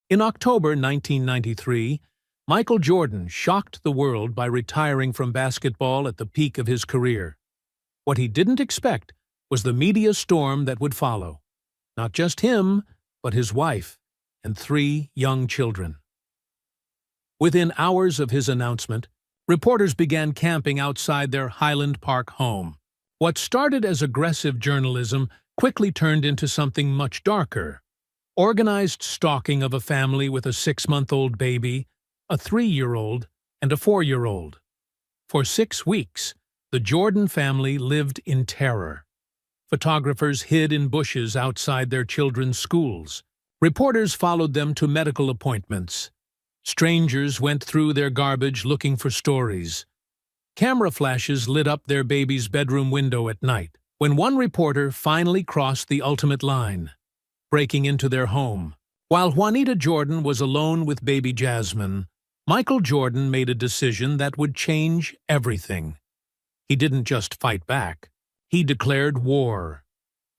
In October 1993, Michael Jordan shocked the world by retiring from basketball at the peak of his career. What he didn't expect was the media storm that would follow. Not just him, but his wife and 3 young children. Within hours of his announcement, reporters began camping outside their Highland Park home. What started as aggressive journalism quickly turned into something much darker. Organized stalking of a family with a 6-month-old baby, a 3-year-old, and a 4-year-old. For 6 weeks, the Jordan family lived in terror. Photographers hid in bushes outside their children's schools. Reporters followed them to medical appointments. Strangers went through their garbage looking for stories. Camera flashes lit up their baby's bedroom window at night, when one reporter finally crossed the ultimate line, breaking into their home. While Juanita Jordan was alone with baby Jasmine, Michael Jordan made a decision that would change everything. He didn't just fight back. He declared war.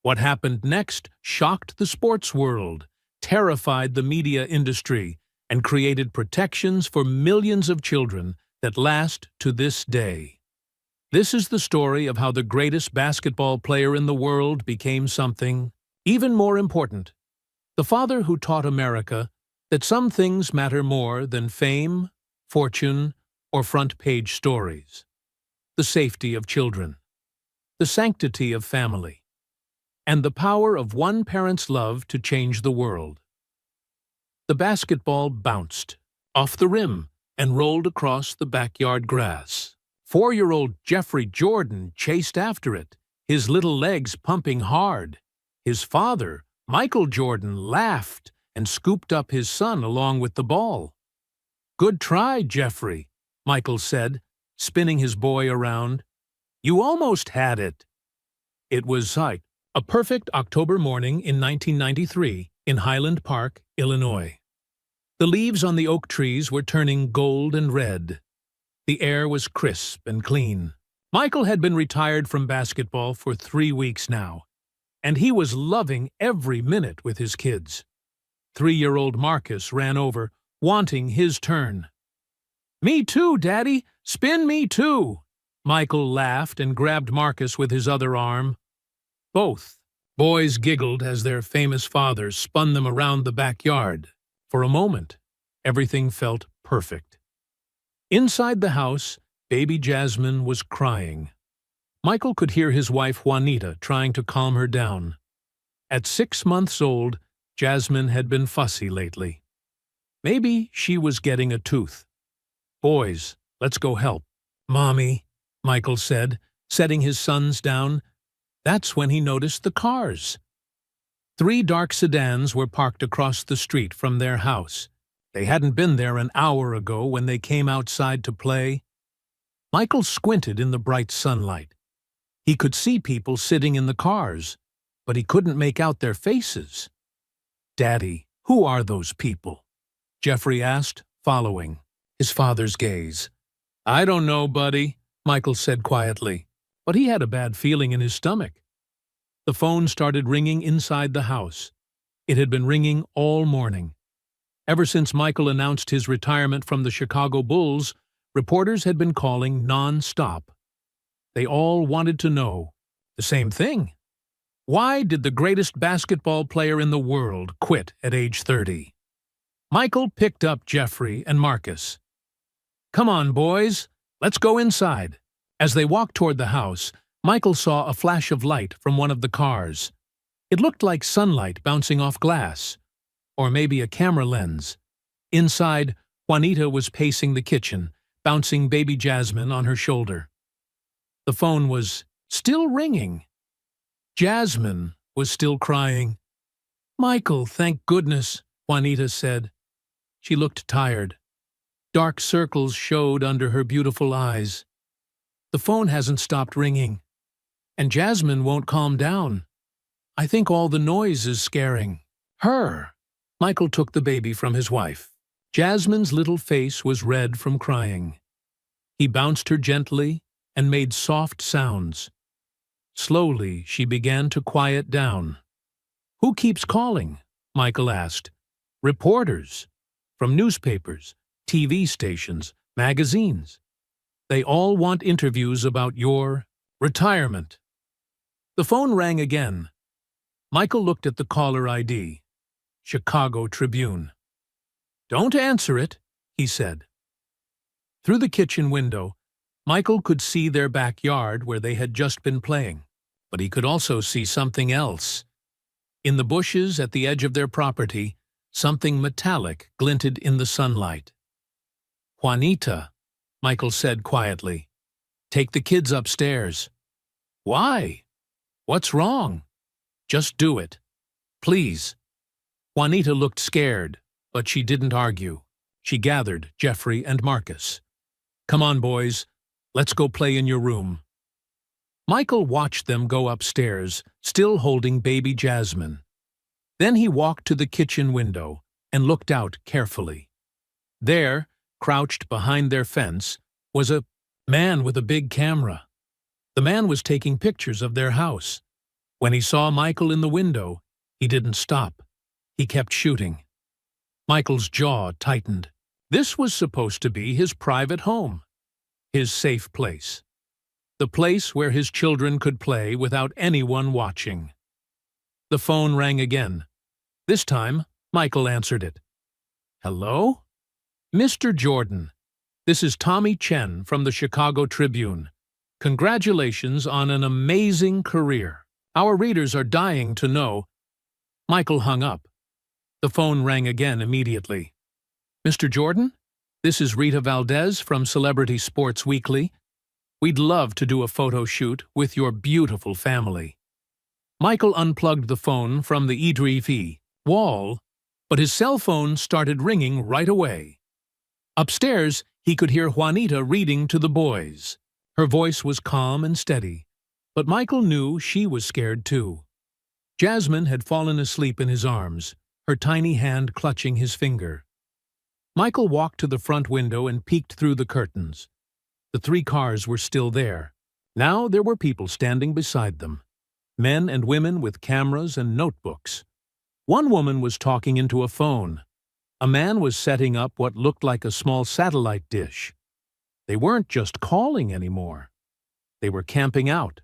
What happened next shocked the sports world, terrified the media industry, and created protections for millions of children that last to this day. This is the story of how the greatest basketball player in the world became something even more important. The father who taught America that some things matter more than fame, fortune, or front-page stories. The safety of children, the sanctity of family, and the power of one parent's love to change the world. The basketball bounced off the rim and rolled across the backyard grass. 4-year-old Jeffrey Jordan chased after it, his little legs pumping hard. His father, Michael Jordan, laughed and scooped up his son along with the ball. "Good try, Jeffrey," Michael said, spinning his boy around. "You almost had it." It was a perfect October morning in 1993 in Highland Park, Illinois. The leaves on the oak trees were turning gold and red. The air was crisp and clean. Michael had been retired from basketball for 3 weeks now, and he was loving every minute with his kids. 3-year-old Marcus ran over, wanting his turn. "Me too, Daddy! Spin me too!" Michael laughed and grabbed Marcus with his other arm. Both boys giggled as their famous father spun them around the backyard. For a moment, everything felt perfect. Inside the house, baby Jasmine was crying. Michael could hear his wife Juanita trying to calm her down. At 6 months old, Jasmine had been fussy lately. Maybe she was getting a tooth. "Boys, let's go help." "Mommy," Michael said, setting his sons down. That's when he noticed the cars. 3 dark sedans were parked across the street from their house. They hadn't been there an hour ago when they came outside to play. Michael squinted in the bright sunlight. He could see people sitting in the cars, but he couldn't make out their faces. "Daddy, who are those people?" Jeffrey asked, following his father's gaze. "I don't know, buddy," Michael said quietly, but he had a bad feeling in his stomach. The phone started ringing inside the house. It had been ringing all morning. Ever since Michael announced his retirement from the Chicago Bulls, reporters had been calling non-stop. They all wanted to know the same thing. Why did the greatest basketball player in the world quit at age 30? Michael picked up Jeffrey and Marcus. "Come on, boys, let's go inside." As they walked toward the house, Michael saw a flash of light from one of the cars. It looked like sunlight bouncing off glass, or maybe a camera lens. Inside, Juanita was pacing the kitchen, bouncing baby Jasmine on her shoulder. The phone was still ringing. Jasmine was still crying. "Michael, thank goodness," Juanita said. She looked tired. Dark circles showed under her beautiful eyes. "The phone hasn't stopped ringing. And Jasmine won't calm down. I think all the noise is scaring her." Michael took the baby from his wife. Jasmine's little face was red from crying. He bounced her gently and made soft sounds. Slowly, she began to quiet down. "Who keeps calling?" Michael asked. Reporters from newspapers, TV stations, magazines. They all want interviews about your retirement. The phone rang again. Michael looked at the caller ID. Chicago Tribune. "Don't answer it," he said. Through the kitchen window, Michael could see their backyard where they had just been playing. But he could also see something else. In the bushes at the edge of their property, something metallic glinted in the sunlight. "Juanita," Michael said quietly, "take the kids upstairs." "Why? What's wrong?" "Just do it. Please." Juanita looked scared, but she didn't argue. She gathered Jeffrey and Marcus. "Come on, boys. Let's go play in your room." Michael watched them go upstairs, still holding baby Jasmine. Then he walked to the kitchen window and looked out carefully. There, crouched behind their fence, was a man with a big camera. The man was taking pictures of their house. When he saw Michael in the window, he didn't stop. He kept shooting. Michael's jaw tightened. This was supposed to be his private home, his safe place. The place where his children could play without anyone watching. The phone rang again. This time, Michael answered it. "Hello? Mr. Jordan, this is Tommy Chen from the Chicago Tribune. Congratulations on an amazing career. Our readers are dying to know." Michael hung up. The phone rang again immediately. "Mr. Jordan, this is Rita Valdez from Celebrity Sports Weekly. We'd love to do a photo shoot with your beautiful family." Michael unplugged the phone from the EDV wall, but his cell phone started ringing right away. Upstairs, he could hear Juanita reading to the boys. Her voice was calm and steady, but Michael knew she was scared too. Jasmine had fallen asleep in his arms, her tiny hand clutching his finger. Michael walked to the front window and peeked through the curtains. The 3 cars were still there. Now there were people standing beside them. Men and women with cameras and notebooks. One woman was talking into a phone. A man was setting up what looked like a small satellite dish. They weren't just calling anymore. They were camping out.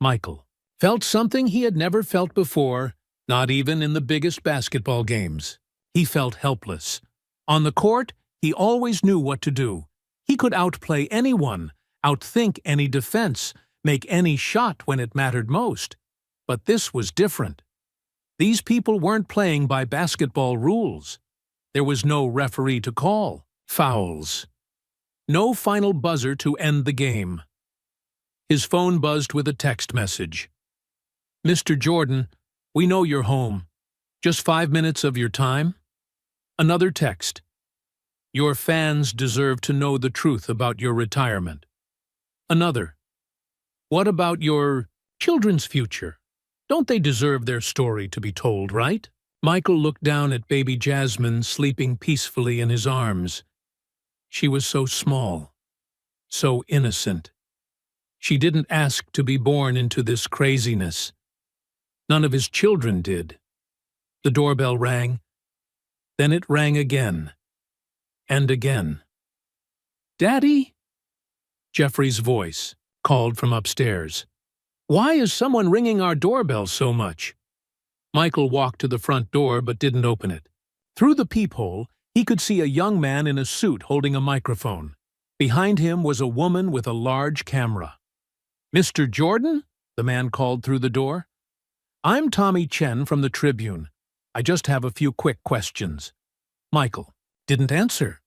Michael felt something he had never felt before, not even in the biggest basketball games. He felt helpless. On the court, he always knew what to do. He could outplay anyone, outthink any defense, make any shot when it mattered most. But this was different. These people weren't playing by basketball rules. There was no referee to call fouls. No final buzzer to end the game. His phone buzzed with a text message. "Mr. Jordan, we know you're home. Just 5 minutes of your time?" Another text. "Your fans deserve to know the truth about your retirement." Another. "What about your children's future? Don't they deserve their story to be told, right?" Michael looked down at baby Jasmine sleeping peacefully in his arms. She was so small, so innocent. She didn't ask to be born into this craziness. None of his children did. The doorbell rang. Then it rang again. And again. "Daddy?" Jeffrey's voice called from upstairs. "Why is someone ringing our doorbell so much?" Michael walked to the front door but didn't open it. Through the peephole, he could see a young man in a suit holding a microphone. Behind him was a woman with a large camera. "Mr. Jordan?" the man called through the door. "I'm Tommy Chen from the Tribune. I just have a few quick questions." Michael didn't answer.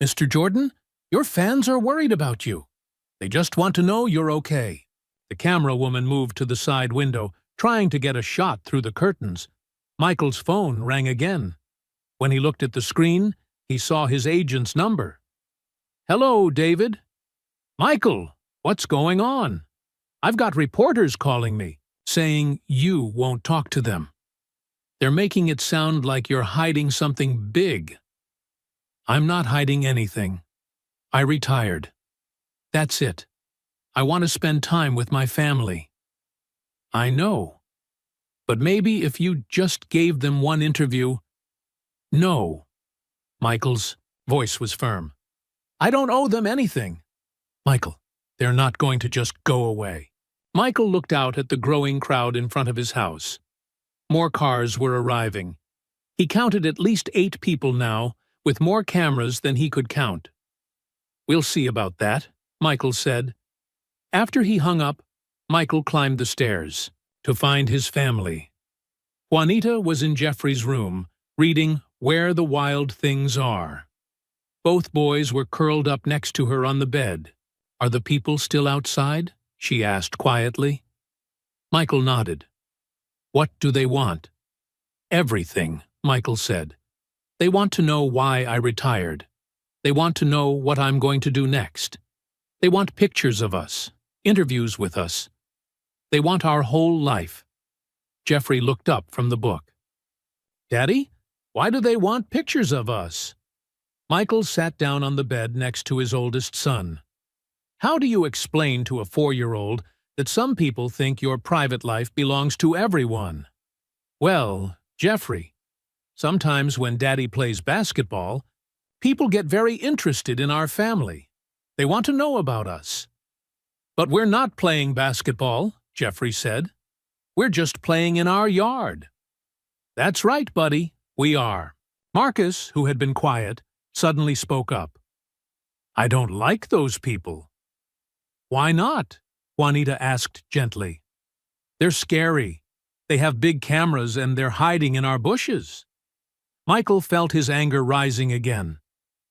"Mr. Jordan, your fans are worried about you. They just want to know you're okay." The camera woman moved to the side window, trying to get a shot through the curtains. Michael's phone rang again. When he looked at the screen, he saw his agent's number. "Hello, David." "Michael, what's going on? I've got reporters calling me, saying you won't talk to them. They're making it sound like you're hiding something big." "I'm not hiding anything. I retired. That's it. I want to spend time with my family." "I know. But maybe if you just gave them one interview..." No. Michael's voice was firm. I don't owe them anything. Michael, they're not going to just go away. Michael looked out at the growing crowd in front of his house. More cars were arriving. He counted at least 8 people now, with more cameras than he could count. We'll see about that, Michael said. After he hung up, Michael climbed the stairs to find his family. Juanita was in Jeffrey's room, reading Where the Wild Things Are. Both boys were curled up next to her on the bed. Are the people still outside? She asked quietly. Michael nodded. What do they want? Everything, Michael said. They want to know why I retired. They want to know what I'm going to do next. They want pictures of us, interviews with us. They want our whole life. Jeffrey looked up from the book. Daddy, why do they want pictures of us? Michael sat down on the bed next to his oldest son. How do you explain to a 4-year-old that some people think your private life belongs to everyone? Well, Jeffrey, sometimes when Daddy plays basketball, people get very interested in our family. They want to know about us. But we're not playing basketball, Jeffrey said. We're just playing in our yard. That's right, buddy, we are. Marcus, who had been quiet, suddenly spoke up. I don't like those people. Why not? Juanita asked gently. They're scary. They have big cameras and they're hiding in our bushes. Michael felt his anger rising again.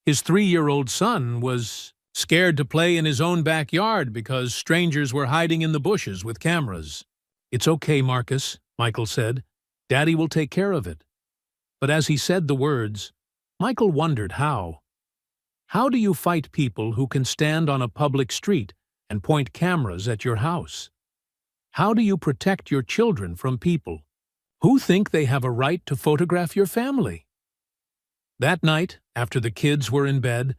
His 3-year-old son was scared to play in his own backyard because strangers were hiding in the bushes with cameras. It's okay, Marcus, Michael said. Daddy will take care of it. But as he said the words, Michael wondered how. How do you fight people who can stand on a public street and point cameras at your house? How do you protect your children from people who think they have a right to photograph your family? That night, after the kids were in bed,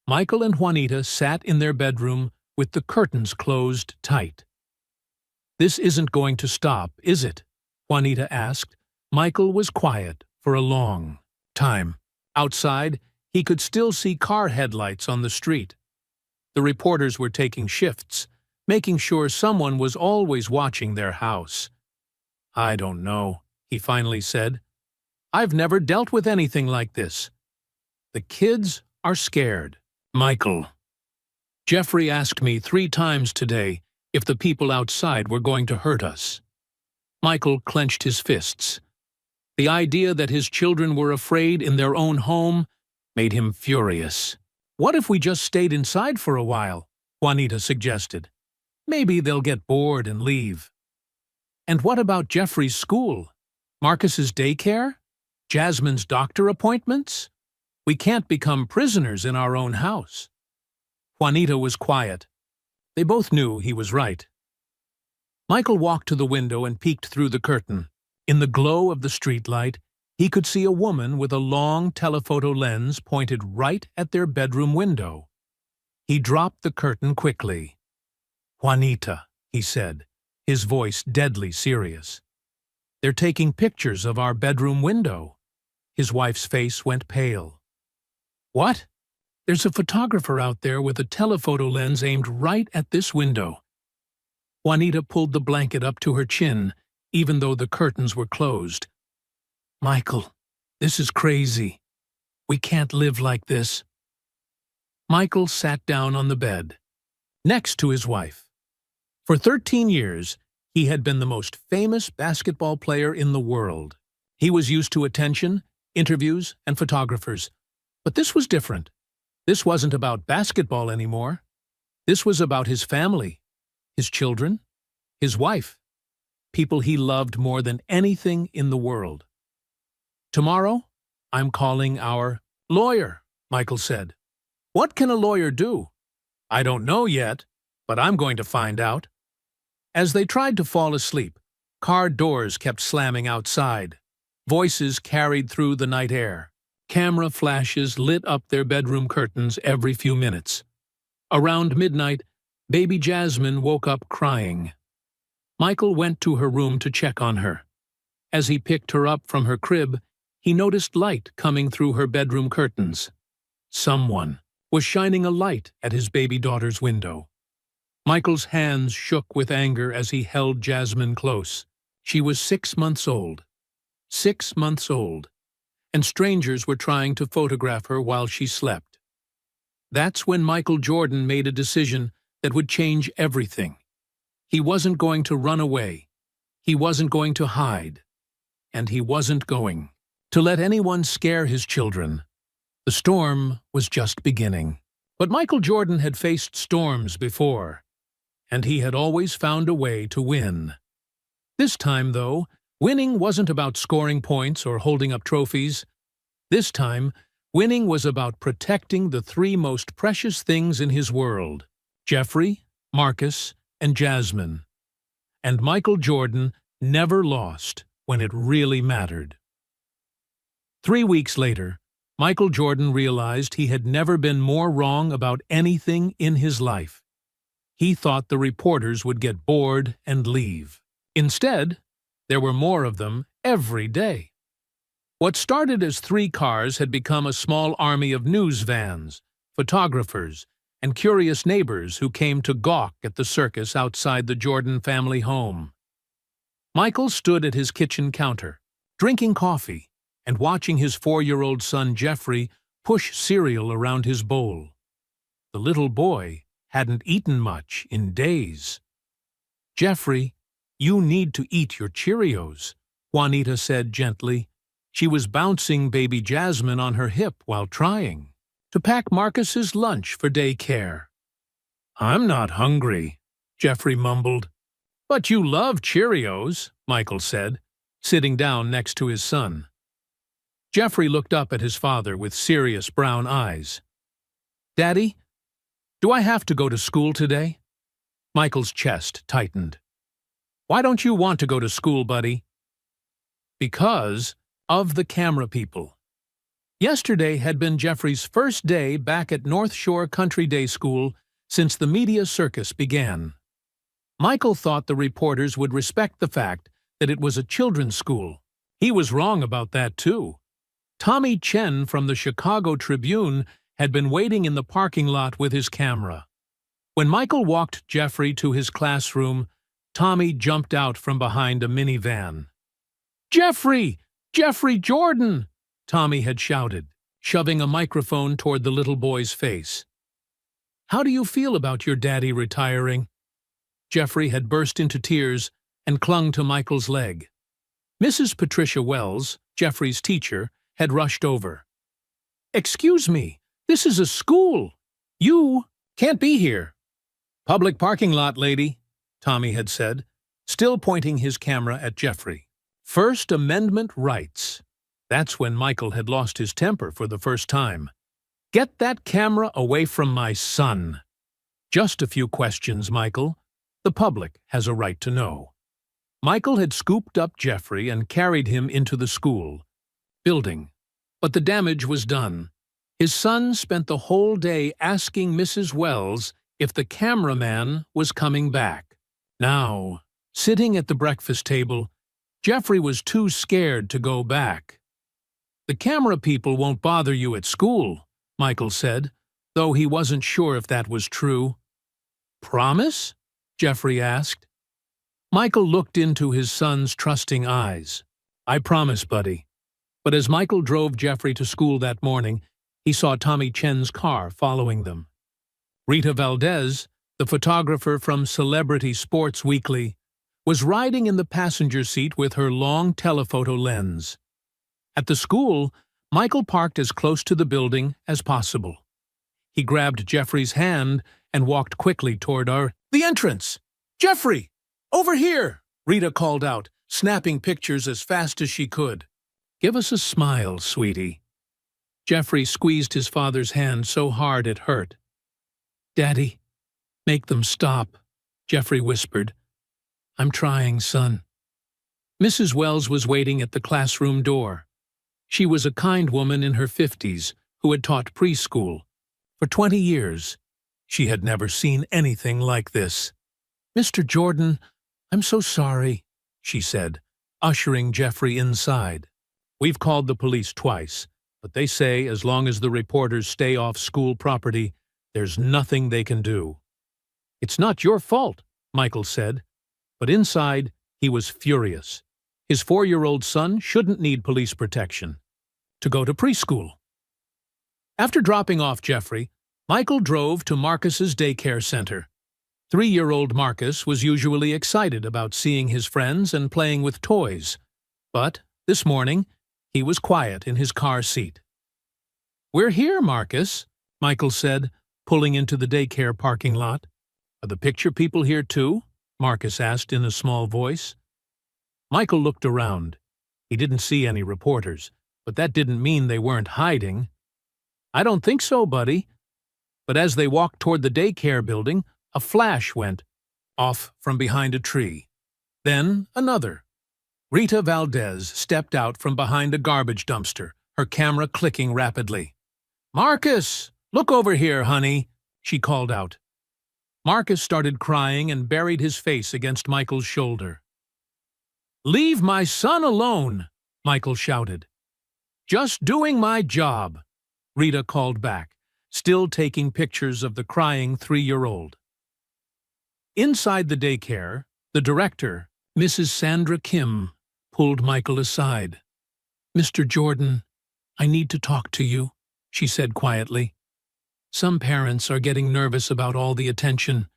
Michael and Juanita sat in their bedroom with the curtains closed tight. This isn't going to stop, is it? Juanita asked. Michael was quiet for a long time. Outside, he could still see car headlights on the street. The reporters were taking shifts, making sure someone was always watching their house. I don't know, he finally said. I've never dealt with anything like this. The kids are scared. Michael. Jeffrey asked me 3 times today if the people outside were going to hurt us. Michael clenched his fists. The idea that his children were afraid in their own home made him furious. What if we just stayed inside for a while? Juanita suggested. Maybe they'll get bored and leave. And what about Jeffrey's school? Marcus's daycare? Jasmine's doctor appointments? We can't become prisoners in our own house. Juanita was quiet. They both knew he was right. Michael walked to the window and peeked through the curtain. In the glow of the streetlight, he could see a woman with a long telephoto lens pointed right at their bedroom window. He dropped the curtain quickly. Juanita, he said, his voice deadly serious. They're taking pictures of our bedroom window. His wife's face went pale. What? There's a photographer out there with a telephoto lens aimed right at this window. Juanita pulled the blanket up to her chin, even though the curtains were closed. Michael, this is crazy. We can't live like this. Michael sat down on the bed, next to his wife. For 13 years, he had been the most famous basketball player in the world. He was used to attention, interviews, and photographers. But this was different. This wasn't about basketball anymore. This was about his family, his children, his wife, people he loved more than anything in the world. Tomorrow, I'm calling our lawyer, Michael said. What can a lawyer do? I don't know yet, but I'm going to find out. As they tried to fall asleep, car doors kept slamming outside. Voices carried through the night air. Camera flashes lit up their bedroom curtains every few minutes. Around midnight, baby Jasmine woke up crying. Michael went to her room to check on her. As he picked her up from her crib, he noticed light coming through her bedroom curtains. Someone was shining a light at his baby daughter's window. Michael's hands shook with anger as he held Jasmine close. She was 6 months old. 6 months old. And strangers were trying to photograph her while she slept. That's when Michael Jordan made a decision that would change everything. He wasn't going to run away. He wasn't going to hide. And he wasn't going to let anyone scare his children. The storm was just beginning. But Michael Jordan had faced storms before, and he had always found a way to win. This time, though, winning wasn't about scoring points or holding up trophies. This time, winning was about protecting the three most precious things in his world: Jeffrey, Marcus, and Jasmine. And Michael Jordan never lost when it really mattered. 3 weeks later, Michael Jordan realized he had never been more wrong about anything in his life. He thought the reporters would get bored and leave. Instead, there were more of them every day. What started as 3 cars had become a small army of news vans, photographers, and curious neighbors who came to gawk at the circus outside the Jordan family home. Michael stood at his kitchen counter, drinking coffee, and watching his 4-year-old son Jeffrey push cereal around his bowl. The little boy hadn't eaten much in days. "Jeffrey, you need to eat your Cheerios," Juanita said gently. She was bouncing baby Jasmine on her hip while trying to pack Marcus's lunch for daycare. "I'm not hungry," Jeffrey mumbled. "But you love Cheerios," Michael said, sitting down next to his son. Jeffrey looked up at his father with serious brown eyes. "Daddy, do I have to go to school today?" Michael's chest tightened. "Why don't you want to go to school, buddy?" "Because of the camera people." Yesterday had been Jeffrey's first day back at North Shore Country Day School since the media circus began. Michael thought the reporters would respect the fact that it was a children's school. He was wrong about that, too. Tommy Chen from the Chicago Tribune had been waiting in the parking lot with his camera. When Michael walked Jeffrey to his classroom, Tommy jumped out from behind a minivan. "Jeffrey! Jeffrey Jordan!" Tommy had shouted, shoving a microphone toward the little boy's face. "How do you feel about your daddy retiring?" Jeffrey had burst into tears and clung to Michael's leg. Mrs. Patricia Wells, Jeffrey's teacher, had rushed over. "Excuse me, this is a school. You can't be here." "Public parking lot, lady," Tommy had said, still pointing his camera at Jeffrey. First Amendment rights. That's when Michael had lost his temper for the first time. "Get that camera away from my son." "Just a few questions, Michael. The public has a right to know." Michael had scooped up Jeffrey and carried him into the school building, but the damage was done. His son spent the whole day asking Mrs. Wells if the cameraman was coming back. Now, sitting at the breakfast table, Jeffrey was too scared to go back. "The camera people won't bother you at school," Michael said, though he wasn't sure if that was true. "Promise?" Jeffrey asked. Michael looked into his son's trusting eyes. "I promise, buddy." But as Michael drove Jeffrey to school that morning, he saw Tommy Chen's car following them. Rita Valdez, the photographer from Celebrity Sports Weekly, was riding in the passenger seat with her long telephoto lens. At the school, Michael parked as close to the building as possible. He grabbed Jeffrey's hand and walked quickly toward the entrance. "Jeffrey! Over here!" Rita called out, snapping pictures as fast as she could. "Give us a smile, sweetie." Jeffrey squeezed his father's hand so hard it hurt. "Daddy, make them stop," Jeffrey whispered. "I'm trying, son." Mrs. Wells was waiting at the classroom door. She was a kind woman in her 50s who had taught preschool. For 20 years, she had never seen anything like this. "Mr. Jordan, I'm so sorry," she said, ushering Jeffrey inside. We've called the police twice, but they say as long as the reporters stay off school property, there's nothing they can do. It's not your fault, Michael said, but inside he was furious. His 4-year-old son shouldn't need police protection to go to preschool. After dropping off Jeffrey, Michael drove to Marcus's daycare center. 3-year-old Marcus was usually excited about seeing his friends and playing with toys, but this morning he was quiet in his car seat. "We're here, Marcus," Michael said, pulling into the daycare parking lot. "Are the picture people here too?" Marcus asked in a small voice. Michael looked around. He didn't see any reporters, but that didn't mean they weren't hiding. "I don't think so, buddy." But as they walked toward the daycare building, a flash went off from behind a tree. Then another. Rita Valdez stepped out from behind a garbage dumpster, her camera clicking rapidly. "Marcus, look over here, honey," she called out. Marcus started crying and buried his face against Michael's shoulder. "Leave my son alone," Michael shouted. "Just doing my job," Rita called back, still taking pictures of the crying 3-year-old. Inside the daycare, the director, Mrs. Sandra Kim, pulled Michael aside. "Mr. Jordan, I need to talk to you," she said quietly. "Some parents are getting nervous about all the attention.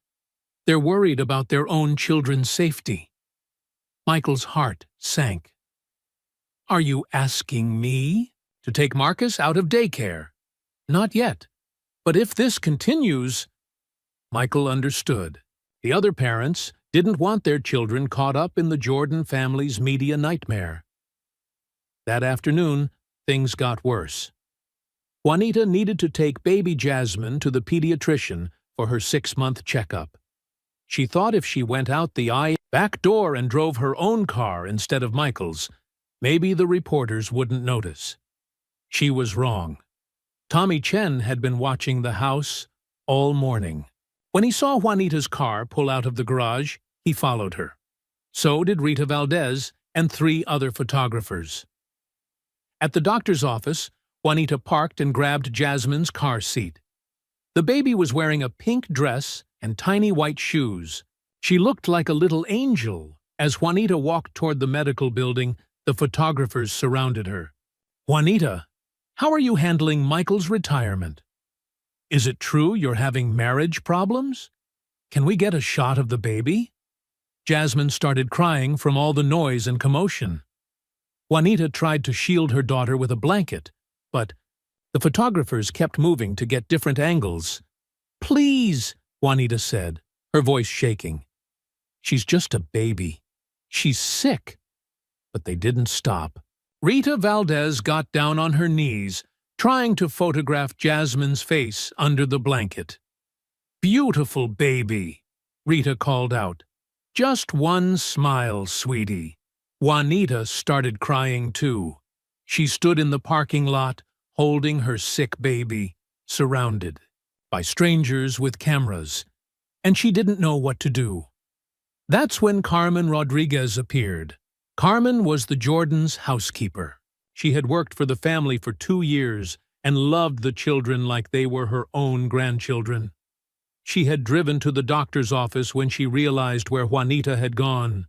They're worried about their own children's safety." Michael's heart sank. "Are you asking me to take Marcus out of daycare?" "Not yet. But if this continues—" Michael understood. The other parents didn't want their children caught up in the Jordan family's media nightmare. That afternoon, things got worse. Juanita needed to take baby Jasmine to the pediatrician for her 6-month checkup. She thought if she went out the back door and drove her own car instead of Michael's, maybe the reporters wouldn't notice. She was wrong. Tommy Chen had been watching the house all morning. When he saw Juanita's car pull out of the garage, he followed her. So did Rita Valdez and 3 other photographers. At the doctor's office, Juanita parked and grabbed Jasmine's car seat. The baby was wearing a pink dress and tiny white shoes. She looked like a little angel. As Juanita walked toward the medical building, the photographers surrounded her. "Juanita, how are you handling Michael's retirement? Is it true you're having marriage problems? Can we get a shot of the baby?" Jasmine started crying from all the noise and commotion. Juanita tried to shield her daughter with a blanket, but the photographers kept moving to get different angles. "Please," Juanita said, her voice shaking. "She's just a baby. She's sick." But they didn't stop. Rita Valdez got down on her knees, trying to photograph Jasmine's face under the blanket. "Beautiful baby," Rita called out. "Just one smile, sweetie." Juanita started crying too. She stood in the parking lot, holding her sick baby, surrounded by strangers with cameras, and she didn't know what to do. That's when Carmen Rodriguez appeared. Carmen was the Jordans' housekeeper. She had worked for the family for 2 years and loved the children like they were her own grandchildren. She had driven to the doctor's office when she realized where Juanita had gone.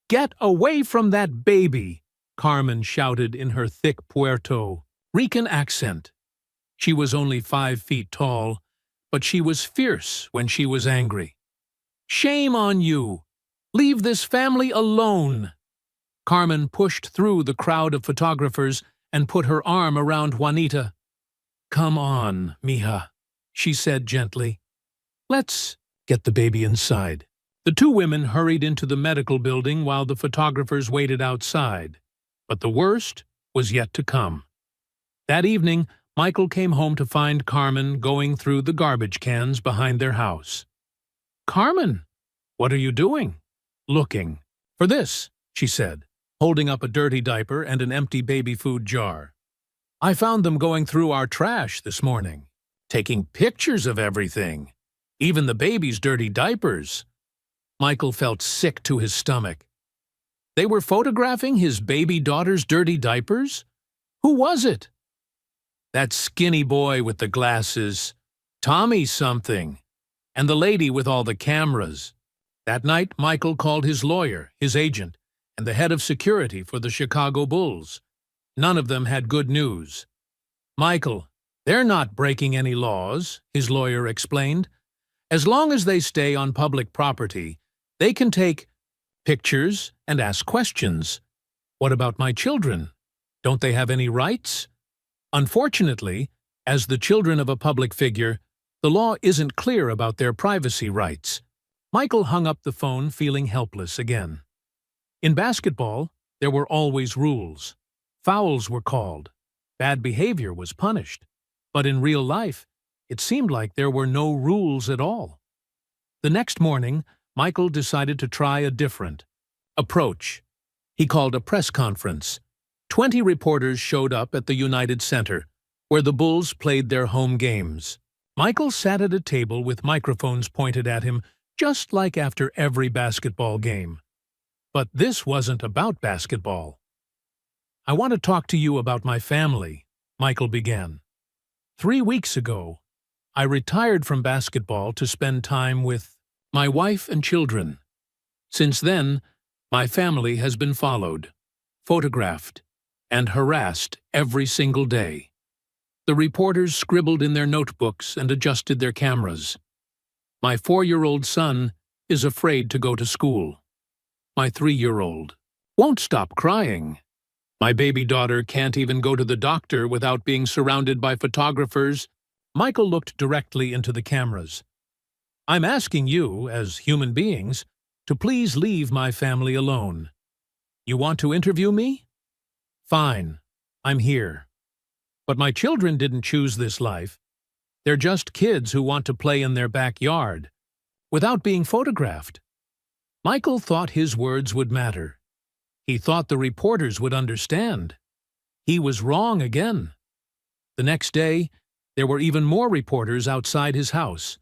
"Get away from that baby!" Carmen shouted in her thick Puerto Rican accent. She was only 5 feet tall, but she was fierce when she was angry. "Shame on you! Leave this family alone!" Carmen pushed through the crowd of photographers and put her arm around Juanita. "Come on, mija," she said gently. "Let's get the baby inside." The 2 women hurried into the medical building while the photographers waited outside. But the worst was yet to come. That evening, Michael came home to find Carmen going through the garbage cans behind their house. "Carmen, what are you doing?" "Looking for this," she said, holding up a dirty diaper and an empty baby food jar. "I found them going through our trash this morning, taking pictures of everything, even the baby's dirty diapers." Michael felt sick to his stomach. They were photographing his baby daughter's dirty diapers? Who was it? That skinny boy with the glasses. Tommy something. And the lady with all the cameras. That night, Michael called his lawyer, his agent, and the head of security for the Chicago Bulls. None of them had good news. "Michael, they're not breaking any laws," his lawyer explained. "As long as they stay on public property, they can take pictures and ask questions. What about my children? Don't they have any rights?" Unfortunately, as the children of a public figure, the law isn't clear about their privacy rights. Michael hung up the phone feeling helpless again. In basketball, there were always rules. Fouls were called. Bad behavior was punished. But in real life, it seemed like there were no rules at all. The next morning, Michael decided to try a different approach. He called a press conference. 20 reporters showed up at the United Center, where the Bulls played their home games. Michael sat at a table with microphones pointed at him, just like after every basketball game. But this wasn't about basketball. "I want to talk to you about my family," Michael began. 3 weeks ago, I retired from basketball to spend time with my wife and children. Since then, my family has been followed, photographed, and harassed every single day. The reporters scribbled in their notebooks and adjusted their cameras. My 4-year-old son is afraid to go to school. My 3-year-old won't stop crying. My baby daughter can't even go to the doctor without being surrounded by photographers. Michael looked directly into the cameras. "I'm asking you, as human beings, to please leave my family alone. You want to interview me? Fine, I'm here. But my children didn't choose this life. They're just kids who want to play in their backyard, without being photographed." Michael thought his words would matter. He thought the reporters would understand. He was wrong again. The next day, there were even more reporters outside his house.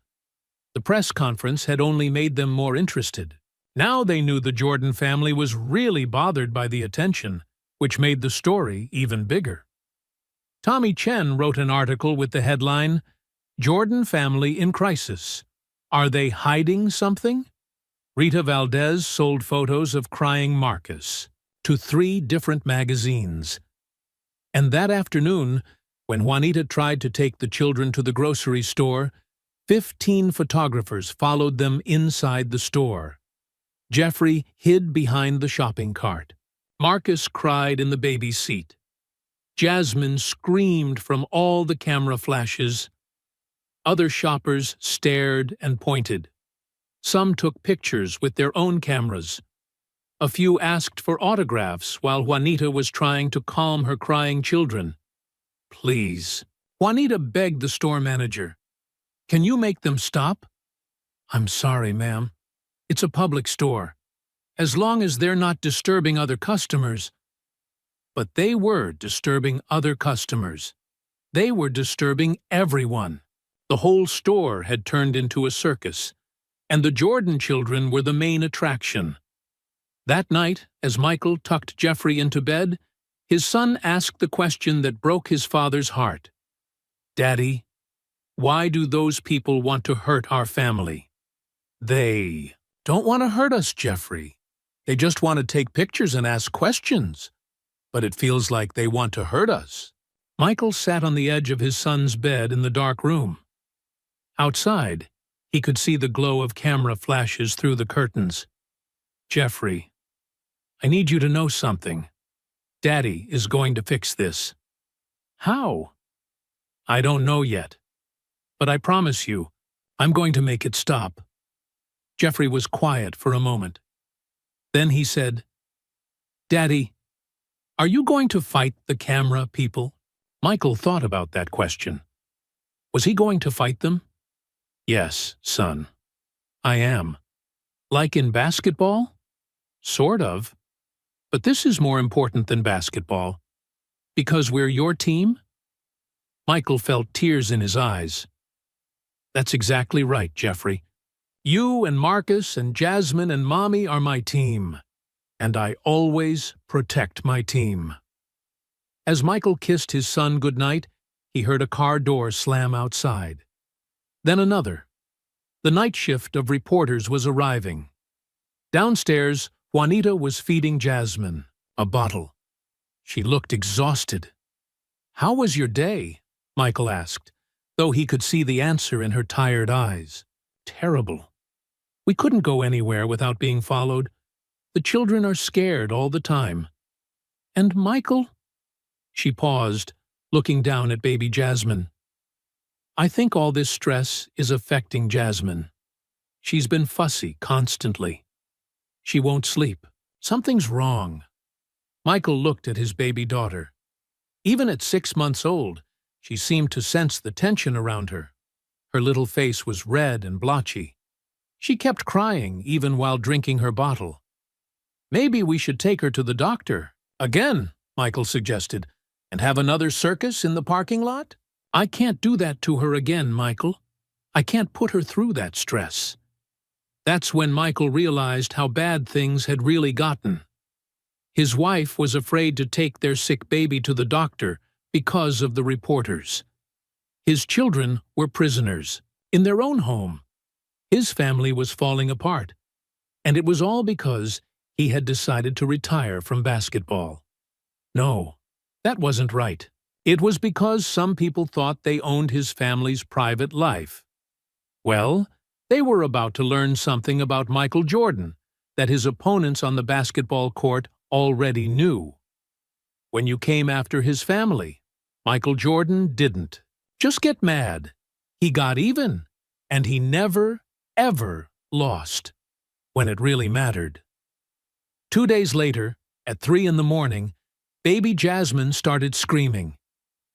The press conference had only made them more interested. Now they knew the Jordan family was really bothered by the attention, which made the story even bigger. Tommy Chen wrote an article with the headline, "Jordan Family in Crisis. Are they hiding something?" Rita Valdez sold photos of crying Marcus to 3 different magazines. And that afternoon, when Juanita tried to take the children to the grocery store, 15 photographers followed them inside the store. Jeffrey hid behind the shopping cart. Marcus cried in the baby seat. Jasmine screamed from all the camera flashes. Other shoppers stared and pointed. Some took pictures with their own cameras. A few asked for autographs while Juanita was trying to calm her crying children. "Please," Juanita begged the store manager. "Can you make them stop?" "I'm sorry, ma'am. It's a public store. As long as they're not disturbing other customers." But they were disturbing other customers. They were disturbing everyone. The whole store had turned into a circus, and the Jordan children were the main attraction. That night, as Michael tucked Jeffrey into bed, his son asked the question that broke his father's heart. "Daddy, why do those people want to hurt our family?" "They don't want to hurt us, Jeffrey. They just want to take pictures and ask questions. But it feels like they want to hurt us." Michael sat on the edge of his son's bed in the dark room. Outside, he could see the glow of camera flashes through the curtains. "Jeffrey, I need you to know something. Daddy is going to fix this." "How?" "I don't know yet. But I promise you, I'm going to make it stop." Jeffrey was quiet for a moment. Then he said, "Daddy, are you going to fight the camera people?" Michael thought about that question. Was he going to fight them? "Yes, son. I am." "Like in basketball?" "Sort of. But this is more important than basketball. Because we're your team?" Michael felt tears in his eyes. "That's exactly right, Jeffrey. You and Marcus and Jasmine and Mommy are my team. and I always protect my team. As Michael kissed his son goodnight, he heard a car door slam outside. Then another. The night shift of reporters was arriving. Downstairs, Juanita was feeding Jasmine a bottle. She looked exhausted. "How was your day?" Michael asked, though he could see the answer in her tired eyes. "Terrible. We couldn't go anywhere without being followed. The children are scared all the time." "And Michael?" She paused, looking down at baby Jasmine. "I think all this stress is affecting Jasmine. She's been fussy constantly. She won't sleep. Something's wrong." Michael looked at his baby daughter. Even at 6 months old, she seemed to sense the tension around her. Her little face was red and blotchy. She kept crying even while drinking her bottle. "Maybe we should take her to the doctor." "Again," Michael suggested, "and have another circus in the parking lot?" "I can't do that to her again, Michael. I can't put her through that stress." That's when Michael realized how bad things had really gotten. His wife was afraid to take their sick baby to the doctor because of the reporters. His children were prisoners in their own home. His family was falling apart, and it was all because he had decided to retire from basketball. No, that wasn't right. It was because some people thought they owned his family's private life. Well, they were about to learn something about Michael Jordan that his opponents on the basketball court already knew. When you came after his family, Michael Jordan didn't just get mad. He got even, and he never, ever lost when it really mattered. 2 days later, at 3 in the morning, baby Jasmine started screaming.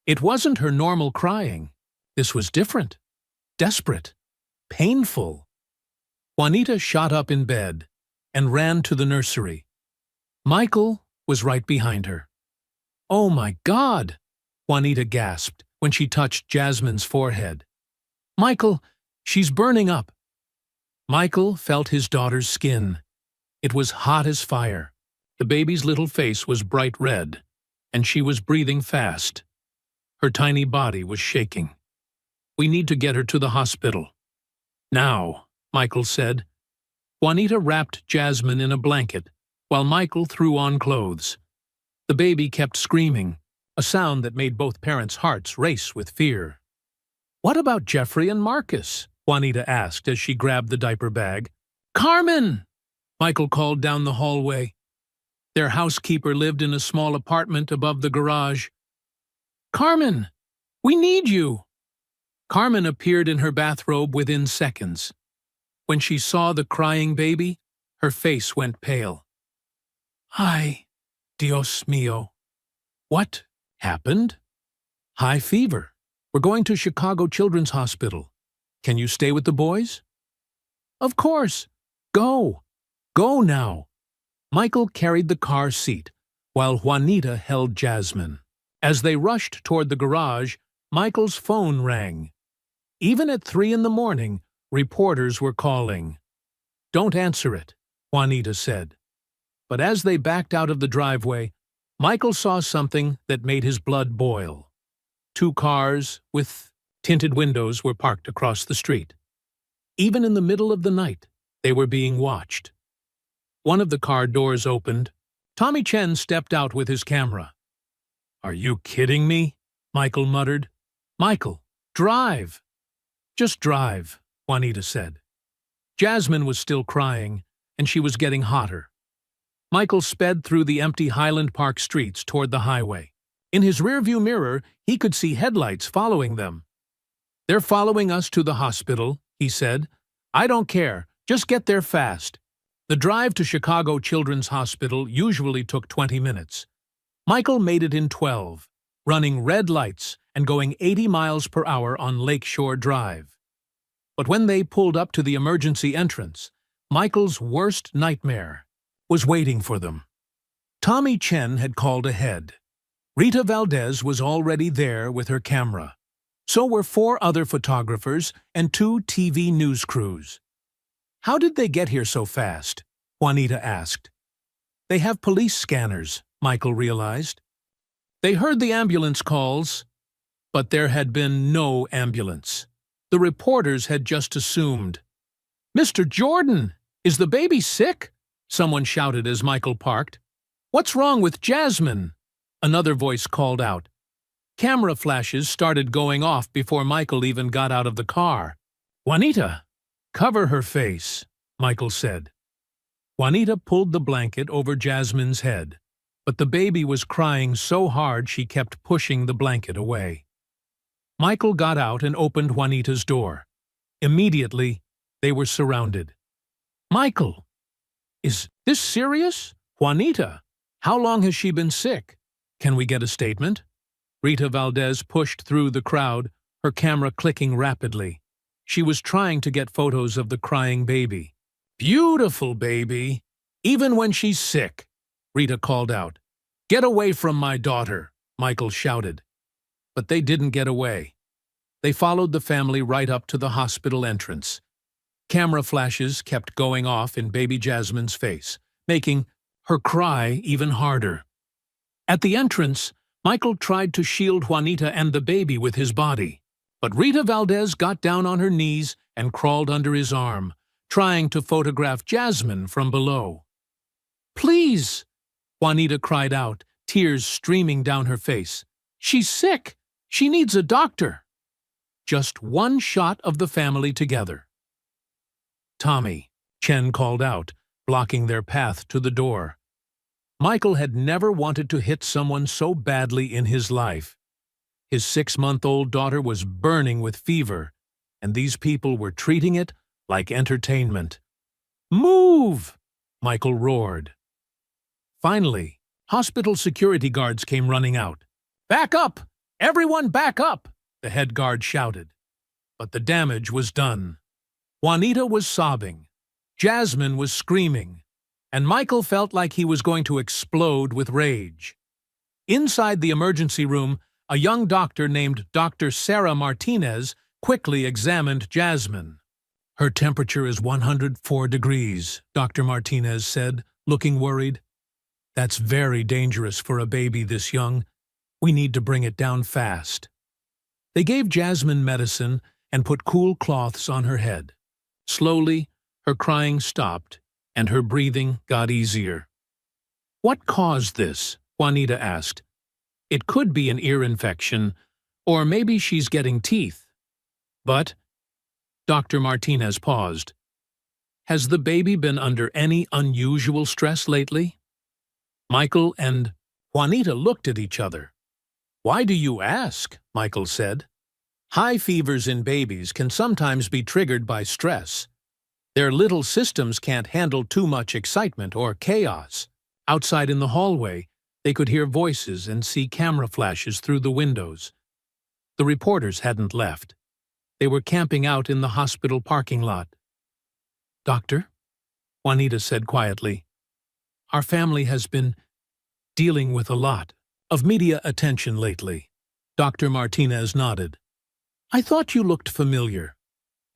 It wasn't her normal crying. This was different, desperate, painful. Juanita shot up in bed and ran to the nursery. Michael was right behind her. "Oh my God!" Juanita gasped when she touched Jasmine's forehead. "Michael, she's burning up." Michael felt his daughter's skin. It was hot as fire. The baby's little face was bright red, and she was breathing fast. Her tiny body was shaking. "We need to get her to the hospital." "Now," Michael said. Juanita wrapped Jasmine in a blanket, while Michael threw on clothes. The baby kept screaming, a sound that made both parents' hearts race with fear. "What about Jeffrey and Marcus?" Juanita asked as she grabbed the diaper bag. "Carmen!" Michael called down the hallway. Their housekeeper lived in a small apartment above the garage. "Carmen, we need you!" Carmen appeared in her bathrobe within seconds. When she saw the crying baby, her face went pale. "Ay, Dios mío." "What happened?" "High fever. We're going to Chicago Children's Hospital. Can you stay with the boys?" "Of course. Go. Go now." Michael carried the car seat, while Juanita held Jasmine. As they rushed toward the garage, Michael's phone rang. Even at 3 in the morning, reporters were calling. "Don't answer it," Juanita said. But as they backed out of the driveway, Michael saw something that made his blood boil. 2 cars with tinted windows were parked across the street. Even in the middle of the night, they were being watched. One of the car doors opened. Tommy Chen stepped out with his camera. "Are you kidding me?" Michael muttered. "Michael, drive." "Just drive," Juanita said. Jasmine was still crying, and she was getting hotter. Michael sped through the empty Highland Park streets toward the highway. In his rearview mirror, he could see headlights following them. "They're following us to the hospital," he said. "I don't care. Just get there fast." The drive to Chicago Children's Hospital usually took 20 minutes. Michael made it in 12, running red lights and going 80 miles per hour on Lakeshore Drive. But when they pulled up to the emergency entrance, Michael's worst nightmare was waiting for them. Tommy Chen had called ahead. Rita Valdez was already there with her camera. So were 4 other photographers and 2 TV news crews. "How did they get here so fast?" Juanita asked. They have police scanners, Michael realized. They heard the ambulance calls, but there had been no ambulance. The reporters had just assumed. "Mr. Jordan, is the baby sick?" someone shouted as Michael parked. "What's wrong with Jasmine?" Another voice called out. Camera flashes started going off before Michael even got out of the car. "Juanita, cover her face," Michael said. Juanita pulled the blanket over Jasmine's head, but the baby was crying so hard she kept pushing the blanket away. Michael got out and opened Juanita's door. Immediately, they were surrounded. "Michael, is this serious? Juanita, how long has she been sick? Can we get a statement?" Rita Valdez pushed through the crowd, her camera clicking rapidly. She was trying to get photos of the crying baby. "Beautiful baby, even when she's sick," Rita called out. "Get away from my daughter," Michael shouted. But they didn't get away. They followed the family right up to the hospital entrance. Camera flashes kept going off in baby Jasmine's face, making her cry even harder. At the entrance, Michael tried to shield Juanita and the baby with his body, but Rita Valdez got down on her knees and crawled under his arm, trying to photograph Jasmine from below. "Please," Juanita cried out, tears streaming down her face. "She's sick. She needs a doctor." Just one shot of the family together. "Tommy," Chen called out, blocking their path to the door. Michael had never wanted to hit someone so badly in his life. His 6-month-old daughter was burning with fever, and these people were treating it like entertainment. "Move!" Michael roared. Finally, hospital security guards came running out. "Back up! Everyone back up!" the head guard shouted. But the damage was done. Juanita was sobbing. Jasmine was screaming. And Michael felt like he was going to explode with rage. Inside the emergency room, a young doctor named Dr. Sarah Martinez quickly examined Jasmine. "Her temperature is 104 degrees, Dr. Martinez said, looking worried. "That's very dangerous for a baby this young. We need to bring it down fast." They gave Jasmine medicine and put cool cloths on her head. Slowly, her crying stopped, and her breathing got easier. "What caused this?" Juanita asked. "It could be an ear infection, or maybe she's getting teeth." "But," Dr. Martinez paused, "has the baby been under any unusual stress lately?" Michael and Juanita looked at each other. "Why do you ask?" Michael said. "High fevers in babies can sometimes be triggered by stress. Their little systems can't handle too much excitement or chaos." Outside in the hallway, they could hear voices and see camera flashes through the windows. The reporters hadn't left. They were camping out in the hospital parking lot. "Doctor," Juanita said quietly, "our family has been dealing with a lot of media attention lately." Dr. Martinez nodded. "I thought you looked familiar.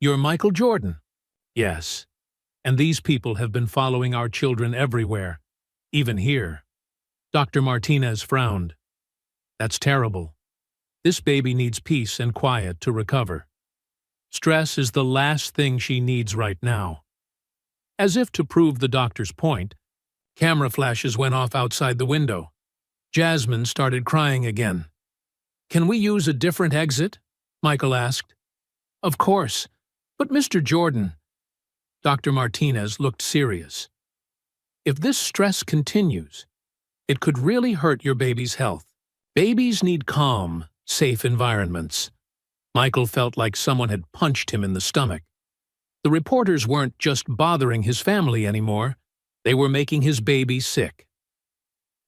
You're Michael Jordan." "Yes, and these people have been following our children everywhere, even here." Dr. Martinez frowned. "That's terrible. This baby needs peace and quiet to recover. Stress is the last thing she needs right now." As if to prove the doctor's point, camera flashes went off outside the window. Jasmine started crying again. "Can we use a different exit?" Michael asked. "Of course, but Mr. Jordan..." Dr. Martinez looked serious. "If this stress continues, it could really hurt your baby's health. Babies need calm, safe environments." Michael felt like someone had punched him in the stomach. The reporters weren't just bothering his family anymore. They were making his baby sick.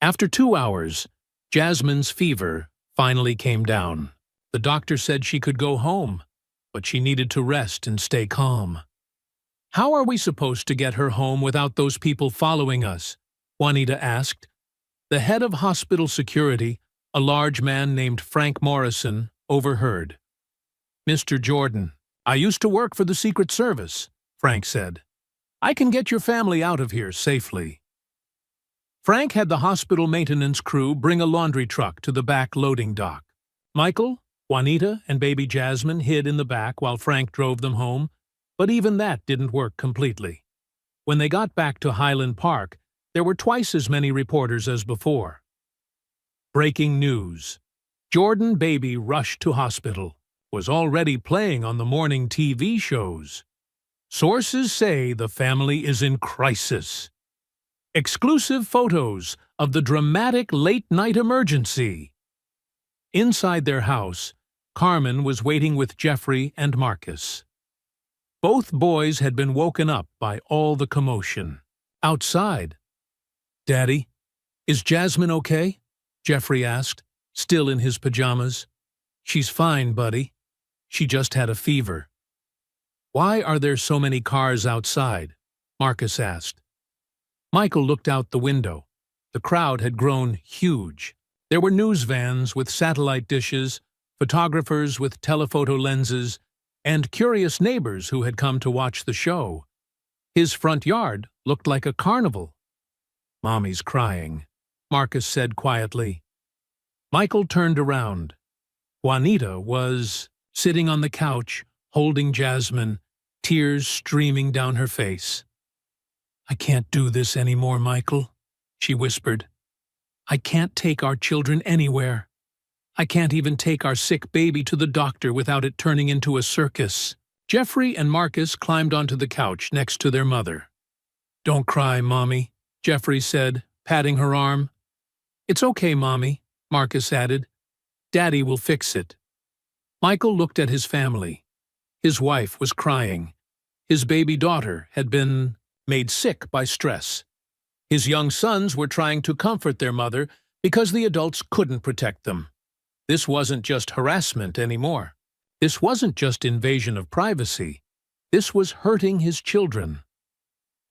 After 2 hours, Jasmine's fever finally came down. The doctor said she could go home, but she needed to rest and stay calm. "How are we supposed to get her home without those people following us?" Juanita asked. The head of hospital security, a large man named Frank Morrison, overheard. "Mr. Jordan, I used to work for the Secret Service," Frank said. "I can get your family out of here safely." Frank had the hospital maintenance crew bring a laundry truck to the back loading dock. Michael, Juanita, and baby Jasmine hid in the back while Frank drove them home, but even that didn't work completely. When they got back to Highland Park, there were twice as many reporters as before. Breaking news. Jordan baby rushed to hospital. Was already playing on the morning TV shows. Sources say the family is in crisis. Exclusive photos of the dramatic late-night emergency. Inside their house, Carmen was waiting with Jeffrey and Marcus. Both boys had been woken up by all the commotion. Outside. "Daddy, is Jasmine okay?" Jeffrey asked, still in his pajamas. "She's fine, buddy. She just had a fever." "Why are there so many cars outside?" Marcus asked. Michael looked out the window. The crowd had grown huge. There were news vans with satellite dishes, photographers with telephoto lenses, and curious neighbors who had come to watch the show. His front yard looked like a carnival. "Mommy's crying," Marcus said quietly. Michael turned around. Juanita was sitting on the couch, holding Jasmine, tears streaming down her face. "I can't do this anymore, Michael," she whispered. "I can't take our children anywhere. I can't even take our sick baby to the doctor without it turning into a circus." Jeffrey and Marcus climbed onto the couch next to their mother. "Don't cry, Mommy," Jeffrey said, patting her arm. "It's okay, Mommy," Marcus added. "Daddy will fix it." Michael looked at his family. His wife was crying. His baby daughter had been made sick by stress. His young sons were trying to comfort their mother because the adults couldn't protect them. This wasn't just harassment anymore. This wasn't just invasion of privacy. This was hurting his children.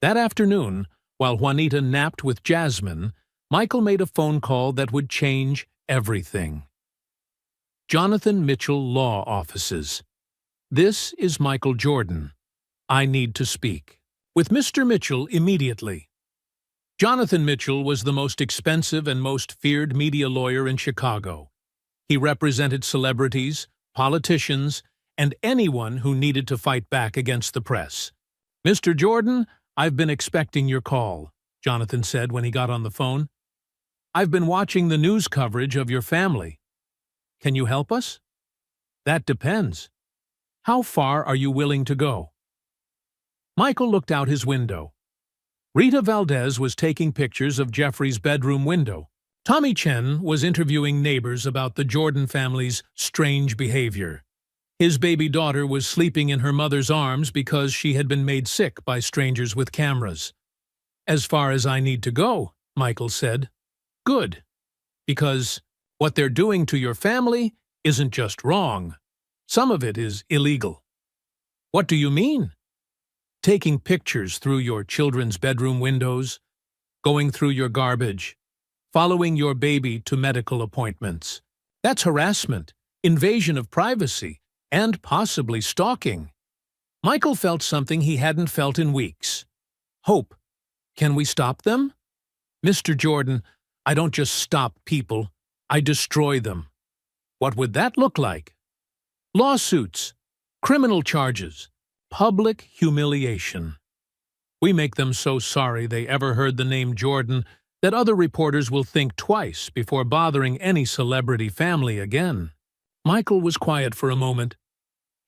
That afternoon, while Juanita napped with Jasmine, Michael made a phone call that would change everything. Jonathan Mitchell Law Offices. "This is Michael Jordan. I need to speak with Mr. Mitchell immediately." Jonathan Mitchell was the most expensive and most feared media lawyer in Chicago. He represented celebrities, politicians, and anyone who needed to fight back against the press. "Mr. Jordan, I've been expecting your call," Jonathan said when he got on the phone. "I've been watching the news coverage of your family. Can you help us?" "That depends. How far are you willing to go?" Michael looked out his window. Rita Valdez was taking pictures of Jeffrey's bedroom window. Tommy Chen was interviewing neighbors about the Jordan family's strange behavior. His baby daughter was sleeping in her mother's arms because she had been made sick by strangers with cameras. "As far as I need to go," Michael said. "Good. Because what they're doing to your family isn't just wrong. Some of it is illegal." "What do you mean?" "Taking pictures through your children's bedroom windows, going through your garbage, following your baby to medical appointments. That's harassment, invasion of privacy, and possibly stalking." Michael felt something he hadn't felt in weeks. Hope. "Can we stop them?" "Mr. Jordan, I don't just stop people, I destroy them." "What would that look like?" "Lawsuits, criminal charges, public humiliation. We make them so sorry they ever heard the name Jordan that other reporters will think twice before bothering any celebrity family again." Michael was quiet for a moment.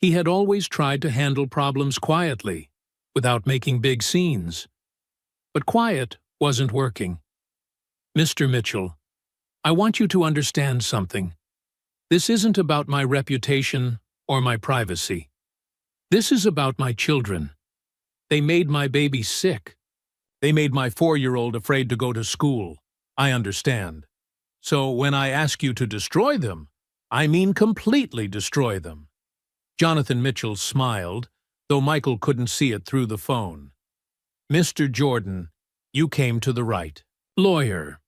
He had always tried to handle problems quietly, without making big scenes. But quiet wasn't working. "Mr. Mitchell, I want you to understand something. This isn't about my reputation or my privacy. This is about my children. They made my baby sick. They made my 4-year-old afraid to go to school. I understand. So when I ask you to destroy them, I mean completely destroy them." Jonathan Mitchell smiled, though Michael couldn't see it through the phone. "Mr. Jordan, you came to the right lawyer."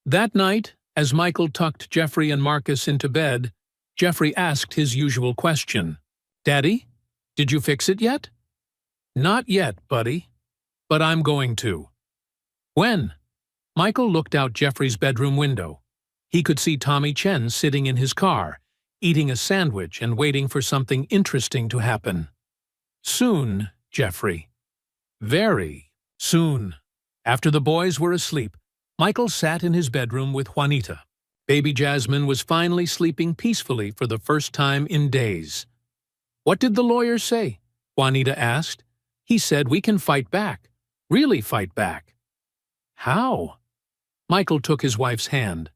That night, as Michael tucked Jeffrey and Marcus into bed, Jeffrey asked his usual question. "Daddy, did you fix it yet?" "Not yet, buddy. But I'm going to." "When?" Michael looked out Jeffrey's bedroom window. He could see Tommy Chen sitting in his car, eating a sandwich and waiting for something interesting to happen. Soon, Jeffrey. Very soon. After the boys were asleep, Michael sat in his bedroom with Juanita. Baby Jasmine was finally sleeping peacefully for the first time in days. "What did the lawyer say?" Juanita asked. "He said we can fight back. Really fight back." "How?" Michael took his wife's hand.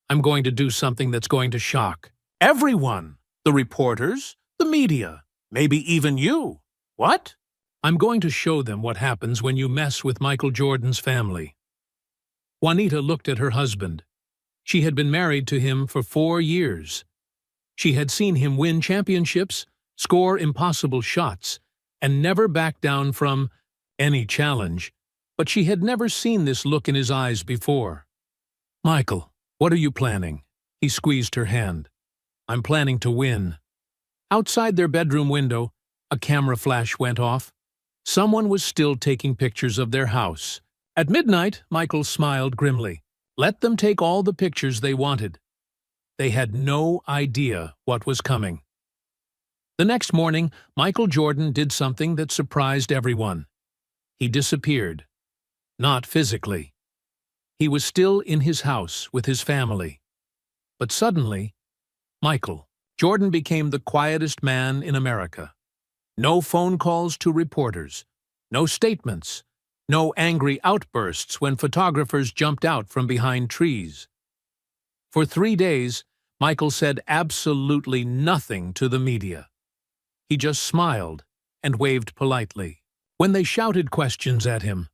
"I'm going to do something that's going to shock everyone. The reporters, the media, maybe even you." "What?" "I'm going to show them what happens when you mess with Michael Jordan's family." Juanita looked at her husband. She had been married to him for 4 years. She had seen him win championships, score impossible shots, and never back down from any challenge, but she had never seen this look in his eyes before. "Michael, what are you planning?" He squeezed her hand. "I'm planning to win." Outside their bedroom window, a camera flash went off. Someone was still taking pictures of their house. At midnight, Michael smiled grimly. Let them take all the pictures they wanted. They had no idea what was coming. The next morning, Michael Jordan did something that surprised everyone. He disappeared. Not physically. He was still in his house with his family. But suddenly, Michael Jordan became the quietest man in America. No phone calls to reporters. No statements. No angry outbursts when photographers jumped out from behind trees. For 3 days, Michael said absolutely nothing to the media. He just smiled and waved politely. When they shouted questions at him,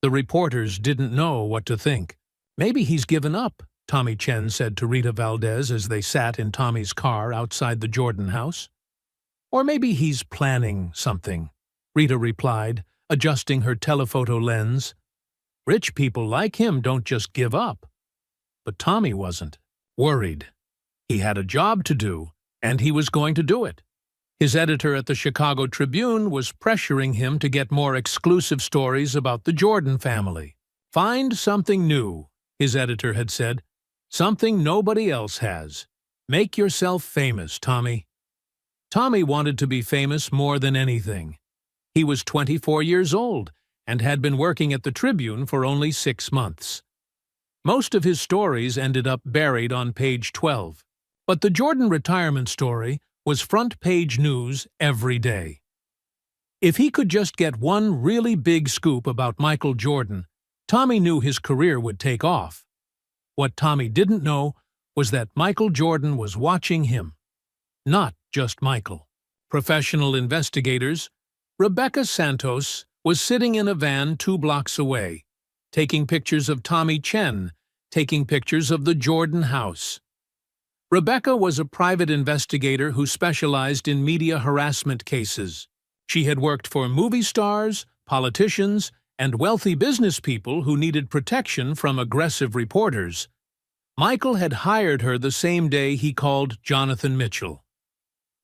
the reporters didn't know what to think. "Maybe he's given up," Tommy Chen said to Rita Valdez as they sat in Tommy's car outside the Jordan house. "Or maybe he's planning something," Rita replied, adjusting her telephoto lens. "Rich people like him don't just give up." But Tommy wasn't. Worried. He had a job to do, and he was going to do it. His editor at the Chicago Tribune was pressuring him to get more exclusive stories about the Jordan family. "Find something new," his editor had said. "Something nobody else has. Make yourself famous, Tommy." Tommy wanted to be famous more than anything. He was 24 years old and had been working at the Tribune for only 6 months. Most of his stories ended up buried on page 12. But the Jordan retirement story was front-page news every day. If he could just get one really big scoop about Michael Jordan, Tommy knew his career would take off. What Tommy didn't know was that Michael Jordan was watching him. Not just Michael. Professional investigators, Rebecca Santos was sitting in a van 2 blocks away, taking pictures of Tommy Chen, taking pictures of the Jordan house. Rebecca was a private investigator who specialized in media harassment cases. She had worked for movie stars, politicians, and wealthy business people who needed protection from aggressive reporters. Michael had hired her the same day he called Jonathan Mitchell.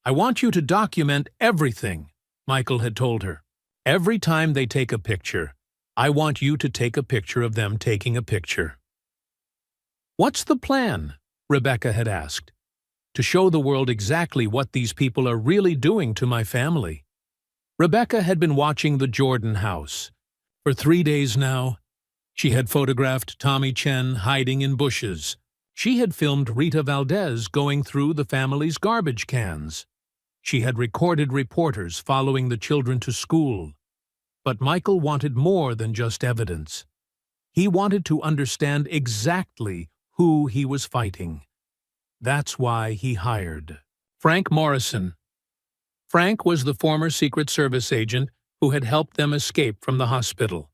"I want you to document everything," Michael had told her. "Every time they take a picture, I want you to take a picture of them taking a picture." "What's the plan?" Rebecca had asked. "To show the world exactly what these people are really doing to my family." Rebecca had been watching the Jordan house. For 3 days now, she had photographed Tommy Chen hiding in bushes. She had filmed Rita Valdez going through the family's garbage cans. She had recorded reporters following the children to school. But Michael wanted more than just evidence. He wanted to understand exactly who he was fighting. That's why he hired Frank Morrison. Frank was the former Secret Service agent who had helped them escape from the hospital.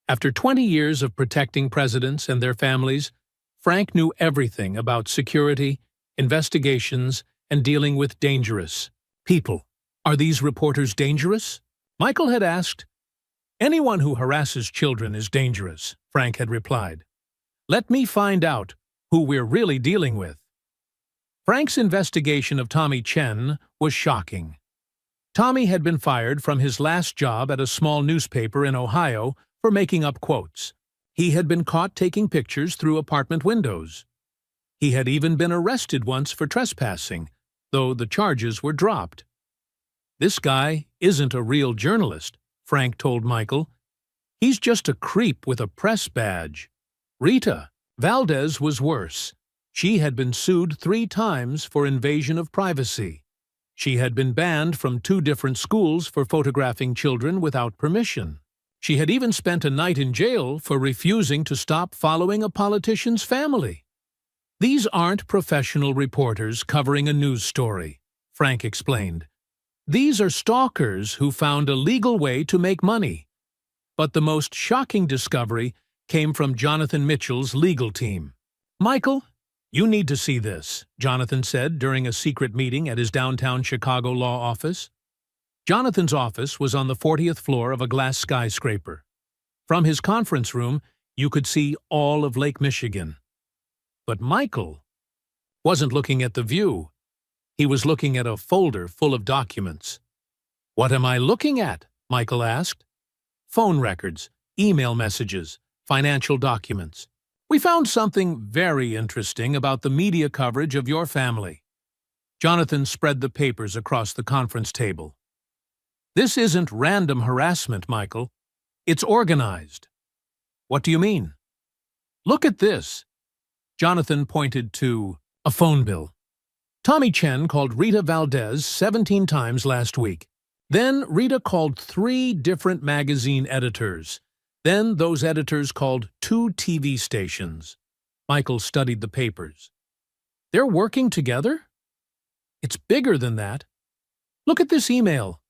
After 20 years of protecting presidents and their families, Frank knew everything about security, investigations, and dealing with dangerous people. "Are these reporters dangerous?" Michael had asked. "Anyone who harasses children is dangerous," Frank had replied. "Let me find out who we're really dealing with." Frank's investigation of Tommy Chen was shocking. Tommy had been fired from his last job at a small newspaper in Ohio for making up quotes. He had been caught taking pictures through apartment windows. He had even been arrested once for trespassing, though the charges were dropped. "This guy isn't a real journalist," Frank told Michael. "He's just a creep with a press badge." Rita Valdez was worse. She had been sued 3 times for invasion of privacy. She had been banned from 2 different schools for photographing children without permission. She had even spent a night in jail for refusing to stop following a politician's family. "These aren't professional reporters covering a news story," Frank explained. "These are stalkers who found a legal way to make money." But the most shocking discovery came from Jonathan Mitchell's legal team. "Michael, you need to see this," Jonathan said during a secret meeting at his downtown Chicago law office. Jonathan's office was on the 40th floor of a glass skyscraper. From his conference room, you could see all of Lake Michigan. But Michael wasn't looking at the view. He was looking at a folder full of documents. "What am I looking at?" Michael asked. "Phone records, email messages, financial documents. We found something very interesting about the media coverage of your family." Jonathan spread the papers across the conference table. "This isn't random harassment, Michael. It's organized." "What do you mean?" "Look at this." Jonathan pointed to a phone bill. "Tommy Chen called Rita Valdez 17 times last week. Then Rita called 3 different magazine editors. Then those editors called 2 TV stations." Michael studied the papers. "They're working together? It's bigger than that. Look at this email."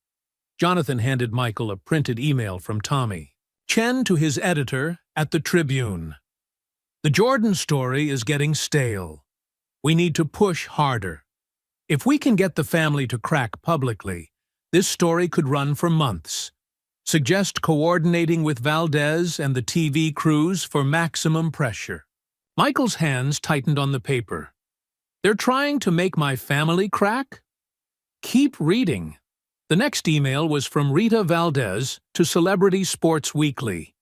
Jonathan handed Michael a printed email from Tommy. "Chen to his editor at the Tribune. The Jordan story is getting stale. We need to push harder. If we can get the family to crack publicly, this story could run for months. Suggest coordinating with Valdez and the TV crews for maximum pressure." Michael's hands tightened on the paper. "They're trying to make my family crack?" Keep reading. The next email was from Rita Valdez to Celebrity Sports Weekly.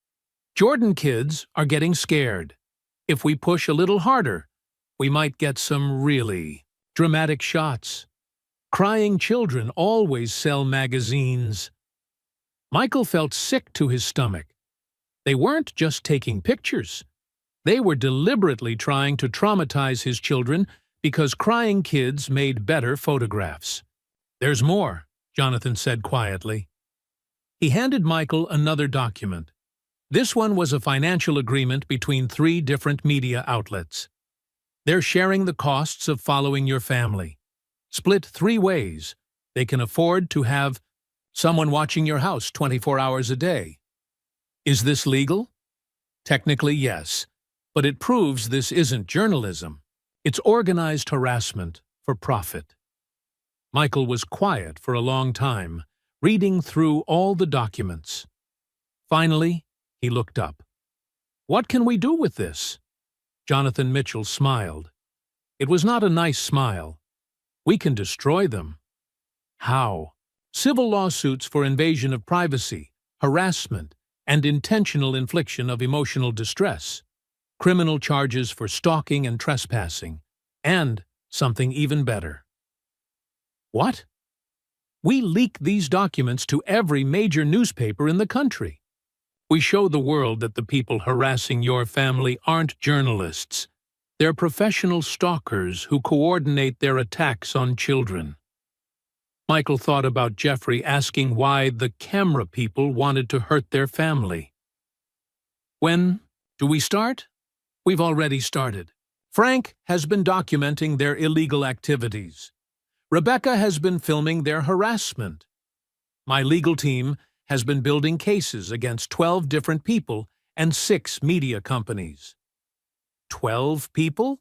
"Jordan kids are getting scared. If we push a little harder, we might get some really dramatic shots. Crying children always sell magazines." Michael felt sick to his stomach. They weren't just taking pictures. They were deliberately trying to traumatize his children because crying kids made better photographs. "There's more," Jonathan said quietly. He handed Michael another document. This one was a financial agreement between 3 different media outlets. "They're sharing the costs of following your family. Split 3 ways. They can afford to have someone watching your house 24 hours a day." Is this legal? Technically, yes, but it proves this isn't journalism. It's organized harassment for profit. Michael was quiet for a long time, reading through all the documents. Finally, he looked up. "What can we do with this?" Jonathan Mitchell smiled. It was not a nice smile. "We can destroy them." "How?" "Civil lawsuits for invasion of privacy, harassment, and intentional infliction of emotional distress. Criminal charges for stalking and trespassing. And something even better." "What?" "We leak these documents to every major newspaper in the country. We show the world that the people harassing your family aren't journalists. They're professional stalkers who coordinate their attacks on children." Michael thought about Jeffrey asking why the camera people wanted to hurt their family. "When do we start?" "We've already started. Frank has been documenting their illegal activities. Rebecca has been filming their harassment. My legal team has been building cases against 12 different people and 6 media companies." 12 people?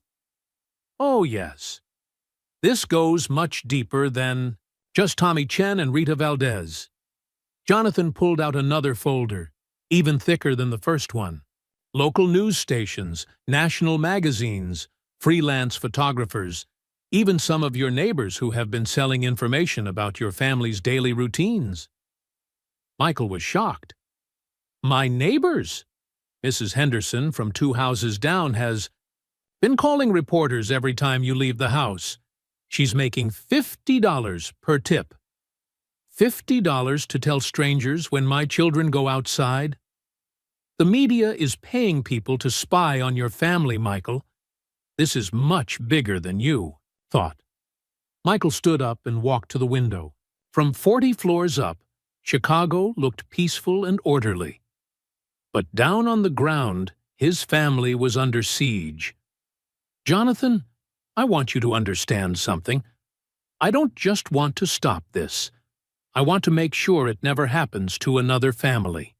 Oh, yes. This goes much deeper than just Tommy Chen and Rita Valdez. Jonathan pulled out another folder, even thicker than the first one. Local news stations, national magazines, freelance photographers, even some of your neighbors who have been selling information about your family's daily routines. Michael was shocked. "My neighbors?" Mrs. Henderson from 2 houses down has been calling reporters every time you leave the house. She's making $50 per tip. $50 to tell strangers when my children go outside? The media is paying people to spy on your family, Michael. This is much bigger than you thought. Michael stood up and walked to the window. From 40 floors up, Chicago looked peaceful and orderly. But down on the ground, his family was under siege. Jonathan, I want you to understand something. I don't just want to stop this. I want to make sure it never happens to another family.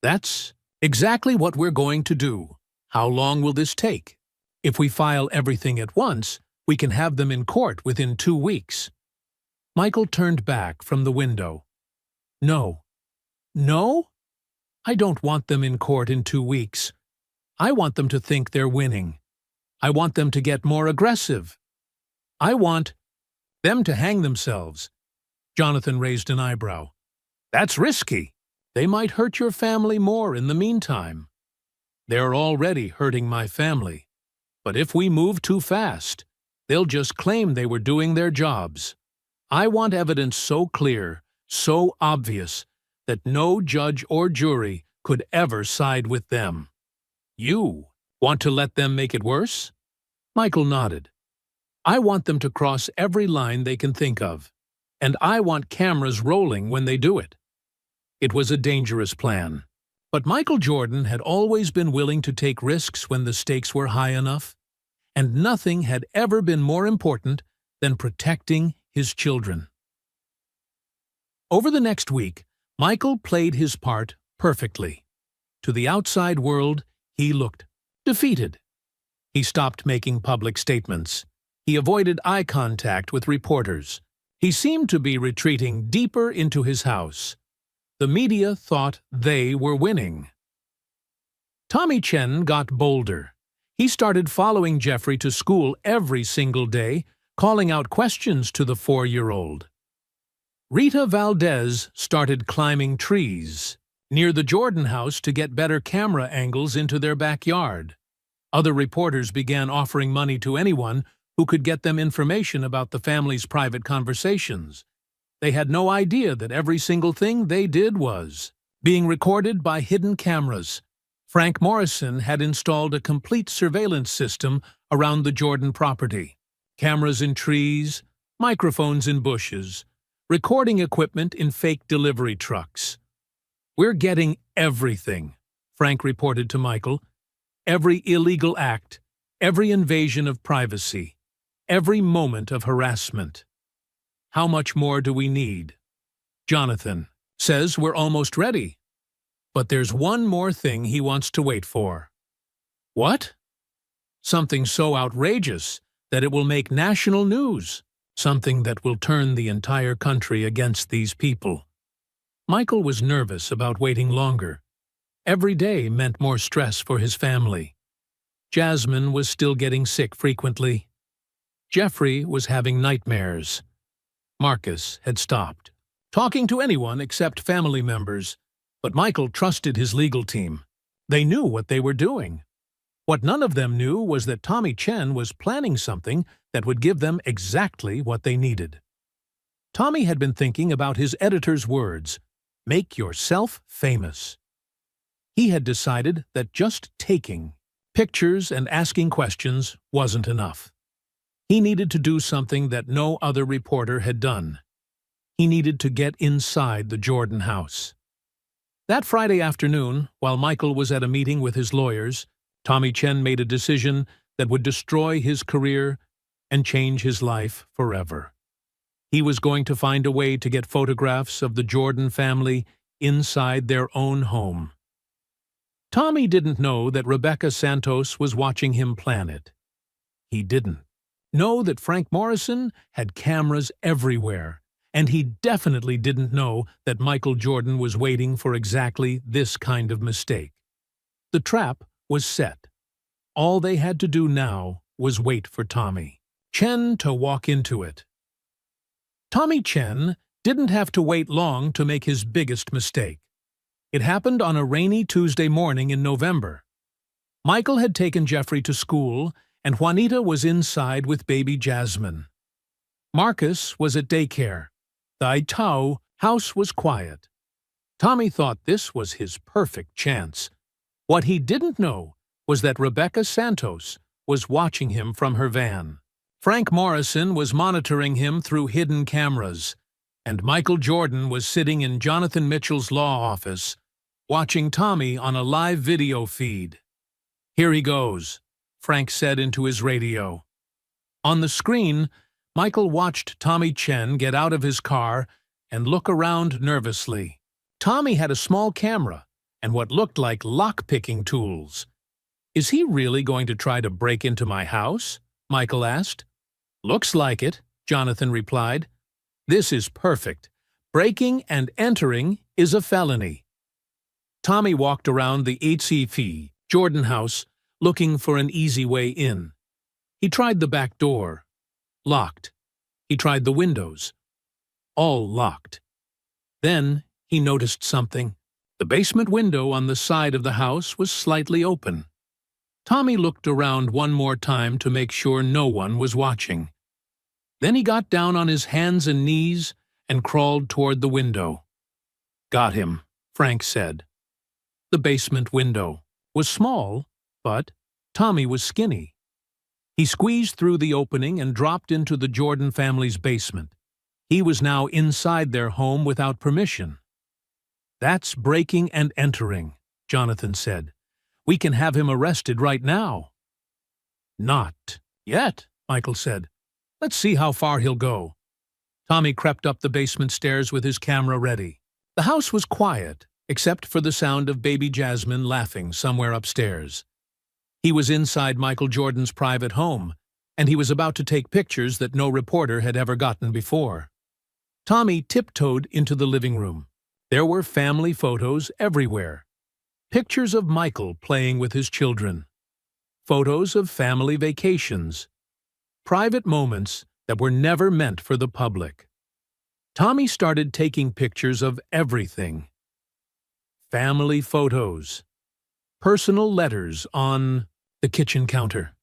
That's exactly what we're going to do. How long will this take? If we file everything at once, we can have them in court within 2 weeks. Michael turned back from the window. No. No? I don't want them in court in 2 weeks. I want them to think they're winning. I want them to get more aggressive. I want them to hang themselves. Jonathan raised an eyebrow. That's risky. They might hurt your family more in the meantime. They're already hurting my family. But if we move too fast, they'll just claim they were doing their jobs. I want evidence so clear, so obvious, that no judge or jury could ever side with them. You want to let them make it worse? Michael nodded. I want them to cross every line they can think of, and I want cameras rolling when they do it. It was a dangerous plan, but Michael Jordan had always been willing to take risks when the stakes were high enough, and nothing had ever been more important than protecting his children. Over the next week, Michael played his part perfectly. To the outside world, he looked defeated. He stopped making public statements. He avoided eye contact with reporters. He seemed to be retreating deeper into his house. The media thought they were winning. Tommy Chen got bolder. He started following Jeffrey to school every single day, calling out questions to the 4-year-old. Rita Valdez started climbing trees near the Jordan house to get better camera angles into their backyard. Other reporters began offering money to anyone who could get them information about the family's private conversations. They had no idea that every single thing they did was being recorded by hidden cameras. Frank Morrison had installed a complete surveillance system around the Jordan property. Cameras in trees, microphones in bushes, recording equipment in fake delivery trucks. We're getting everything, Frank reported to Michael. Every illegal act, every invasion of privacy, every moment of harassment. How much more do we need? Jonathan says we're almost ready. But there's one more thing he wants to wait for. What? Something so outrageous that it will make national news. Something that will turn the entire country against these people. Michael was nervous about waiting longer. Every day meant more stress for his family. Jasmine was still getting sick frequently. Jeffrey was having nightmares. Marcus had stopped talking to anyone except family members, but Michael trusted his legal team. They knew what they were doing. What none of them knew was that Tommy Chen was planning something that would give them exactly what they needed. Tommy had been thinking about his editor's words, "Make yourself famous." He had decided that just taking pictures and asking questions wasn't enough. He needed to do something that no other reporter had done. He needed to get inside the Jordan house. That Friday afternoon, while Michael was at a meeting with his lawyers, Tommy Chen made a decision that would destroy his career and change his life forever. He was going to find a way to get photographs of the Jordan family inside their own home. Tommy didn't know that Rebecca Santos was watching him plan it. He didn't know that Frank Morrison had cameras everywhere, and he definitely didn't know that Michael Jordan was waiting for exactly this kind of mistake. The trap was set. All they had to do now was wait for Tommy Chen to walk into it. Tommy Chen didn't have to wait long to make his biggest mistake. It happened on a rainy Tuesday morning in November. Michael had taken Jeffrey to school, and Juanita was inside with baby Jasmine. Marcus was at daycare. The Itau house was quiet. Tommy thought this was his perfect chance. What he didn't know was that Rebecca Santos was watching him from her van. Frank Morrison was monitoring him through hidden cameras, and Michael Jordan was sitting in Jonathan Mitchell's law office, watching Tommy on a live video feed. "Here he goes," Frank said into his radio. On the screen, Michael watched Tommy Chen get out of his car and look around nervously. Tommy had a small camera and what looked like lock-picking tools. "Is he really going to try to break into my house?" Michael asked. "Looks like it," Jonathan replied. "This is perfect. Breaking and entering is a felony." Tommy walked around the HCF Jordan house looking for an easy way in. He tried the back door. Locked. He tried the windows. All locked. Then he noticed something. The basement window on the side of the house was slightly open. Tommy looked around one more time to make sure no one was watching. Then he got down on his hands and knees and crawled toward the window. "Got him," Frank said. The basement window was small, but Tommy was skinny. He squeezed through the opening and dropped into the Jordan family's basement. He was now inside their home without permission. "That's breaking and entering," Jonathan said. "We can have him arrested right now." "Not yet," Michael said. "Let's see how far he'll go." Tommy crept up the basement stairs with his camera ready. The house was quiet, except for the sound of baby Jasmine laughing somewhere upstairs. He was inside Michael Jordan's private home, and he was about to take pictures that no reporter had ever gotten before. Tommy tiptoed into the living room. There were family photos everywhere. Pictures of Michael playing with his children. Photos of family vacations. Private moments that were never meant for the public. Tommy started taking pictures of everything. Family photos. Personal letters on the kitchen counter.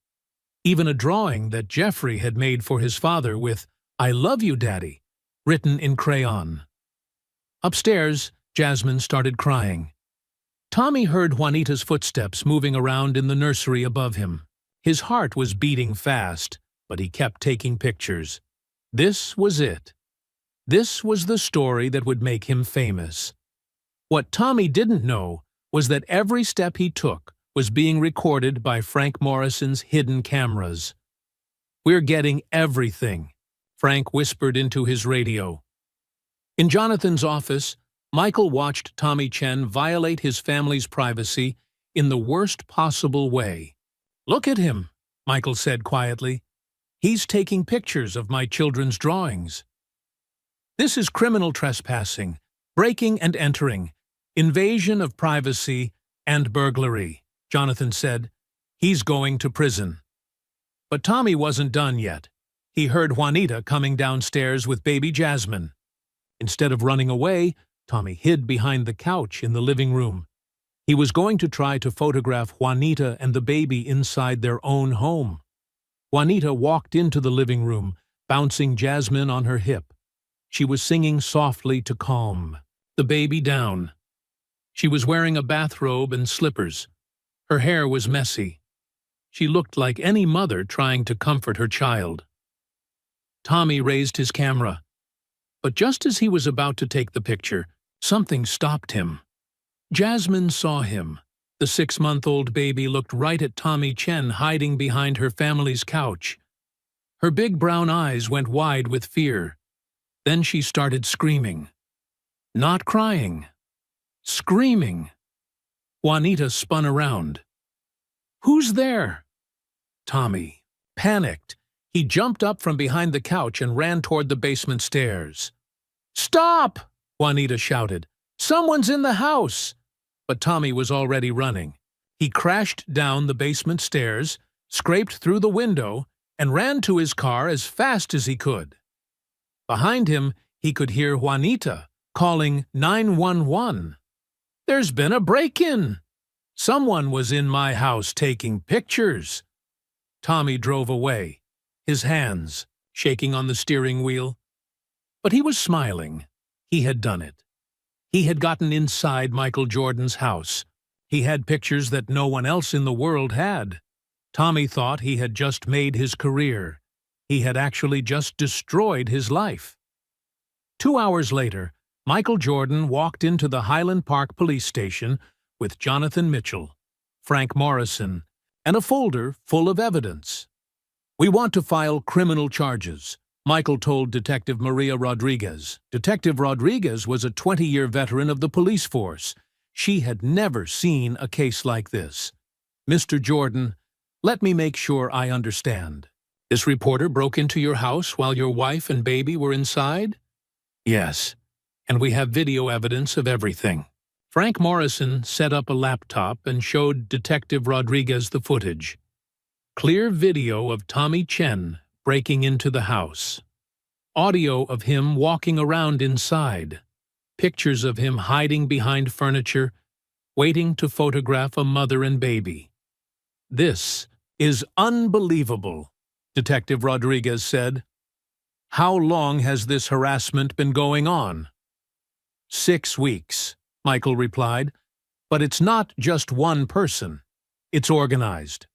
Even a drawing that Jeffrey had made for his father with "I love you, Daddy," written in crayon. Upstairs, Jasmine started crying. Tommy heard Juanita's footsteps moving around in the nursery above him. His heart was beating fast, but he kept taking pictures. This was it. This was the story that would make him famous. What Tommy didn't know was that every step he took was being recorded by Frank Morrison's hidden cameras. "We're getting everything," Frank whispered into his radio. In Jonathan's office, Michael watched Tommy Chen violate his family's privacy in the worst possible way. "Look at him," Michael said quietly. "He's taking pictures of my children's drawings." "This is criminal trespassing, breaking and entering, invasion of privacy, and burglary," Jonathan said. "He's going to prison." But Tommy wasn't done yet. He heard Juanita coming downstairs with baby Jasmine. Instead of running away, Tommy hid behind the couch in the living room. He was going to try to photograph Juanita and the baby inside their own home. Juanita walked into the living room, bouncing Jasmine on her hip. She was singing softly to calm the baby down. She was wearing a bathrobe and slippers. Her hair was messy. She looked like any mother trying to comfort her child. Tommy raised his camera. But just as he was about to take the picture, something stopped him. Jasmine saw him. The 6-month-old baby looked right at Tommy Chen hiding behind her family's couch. Her big brown eyes went wide with fear. Then she started screaming. Not crying. Screaming. Juanita spun around. "Who's there?" Tommy, panicked. He jumped up from behind the couch and ran toward the basement stairs. "Stop!" Juanita shouted. "Someone's in the house!" But Tommy was already running. He crashed down the basement stairs, scraped through the window, and ran to his car as fast as he could. Behind him, he could hear Juanita calling 911. There's been a break-in. Someone was in my house taking pictures. Tommy drove away, his hands shaking on the steering wheel. But he was smiling. He had done it. He had gotten inside Michael Jordan's house. He had pictures that no one else in the world had. Tommy thought he had just made his career. He had actually just destroyed his life. 2 hours later, Michael Jordan walked into the Highland Park police station with Jonathan Mitchell, Frank Morrison, and a folder full of evidence. "We want to file criminal charges," Michael told Detective Maria Rodriguez. Detective Rodriguez was a 20-year veteran of the police force. She had never seen a case like this. "Mr. Jordan, let me make sure I understand. This reporter broke into your house while your wife and baby were inside?" "Yes, and we have video evidence of everything." Frank Morrison set up a laptop and showed Detective Rodriguez the footage. Clear video of Tommy Chen breaking into the house. Audio of him walking around inside. Pictures of him hiding behind furniture, waiting to photograph a mother and baby. "This is unbelievable," Detective Rodriguez said. "How long has this harassment been going on?" 6 weeks, Michael replied. "But it's not just one person. It's organized."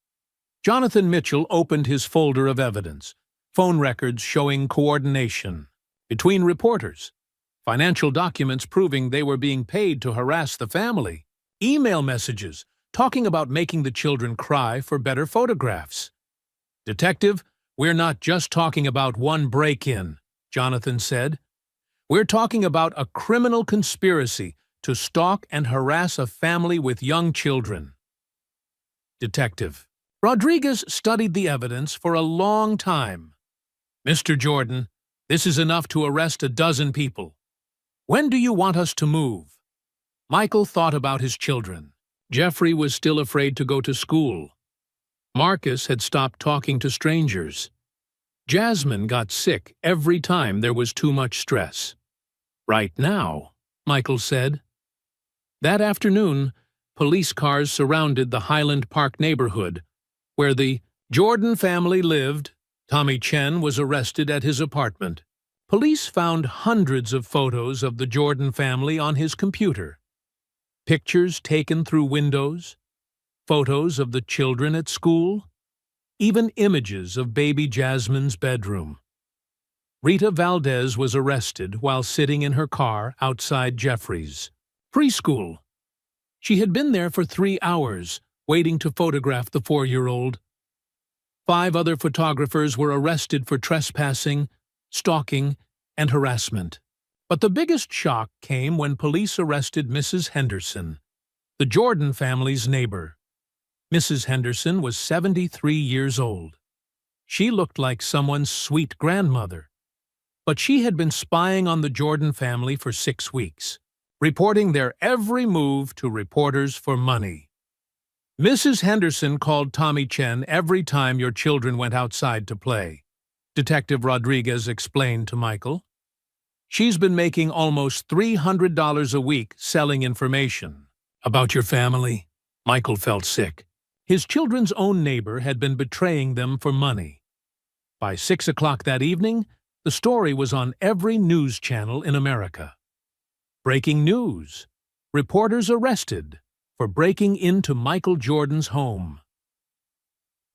Jonathan Mitchell opened his folder of evidence, phone records showing coordination between reporters, financial documents proving they were being paid to harass the family, email messages talking about making the children cry for better photographs. "Detective, we're not just talking about one break-in," Jonathan said. "We're talking about a criminal conspiracy to stalk and harass a family with young children." Detective Rodriguez studied the evidence for a long time. "Mr. Jordan, this is enough to arrest a dozen people. When do you want us to move?" Michael thought about his children. Jeffrey was still afraid to go to school. Marcus had stopped talking to strangers. Jasmine got sick every time there was too much stress. "Right now," Michael said. That afternoon, police cars surrounded the Highland Park neighborhood, where the Jordan family lived. Tommy Chen was arrested at his apartment. Police found hundreds of photos of the Jordan family on his computer. Pictures taken through windows, photos of the children at school, even images of baby Jasmine's bedroom. Rita Valdez was arrested while sitting in her car outside Jeffrey's preschool. She had been there for 3 hours, waiting to photograph the 4-year-old. 5 other photographers were arrested for trespassing, stalking, and harassment. But the biggest shock came when police arrested Mrs. Henderson, the Jordan family's neighbor. Mrs. Henderson was 73 years old. She looked like someone's sweet grandmother. But she had been spying on the Jordan family for 6 weeks, reporting their every move to reporters for money. "Mrs. Henderson called Tommy Chen every time your children went outside to play," Detective Rodriguez explained to Michael. "She's been making almost $300 a week selling information about your family." Michael felt sick. His children's own neighbor had been betraying them for money. By 6 o'clock that evening, the story was on every news channel in America. Breaking news: reporters arrested for breaking into Michael Jordan's home.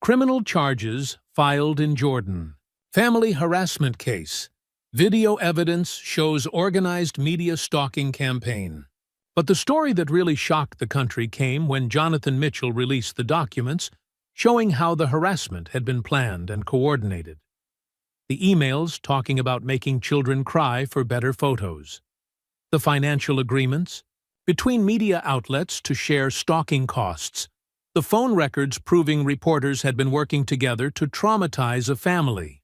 Criminal charges filed in Jordan. Family harassment case. Video evidence shows organized media stalking campaign. But the story that really shocked the country came when Jonathan Mitchell released the documents showing how the harassment had been planned and coordinated. The emails talking about making children cry for better photos. The financial agreements between media outlets to share stalking costs. The phone records proving reporters had been working together to traumatize a family.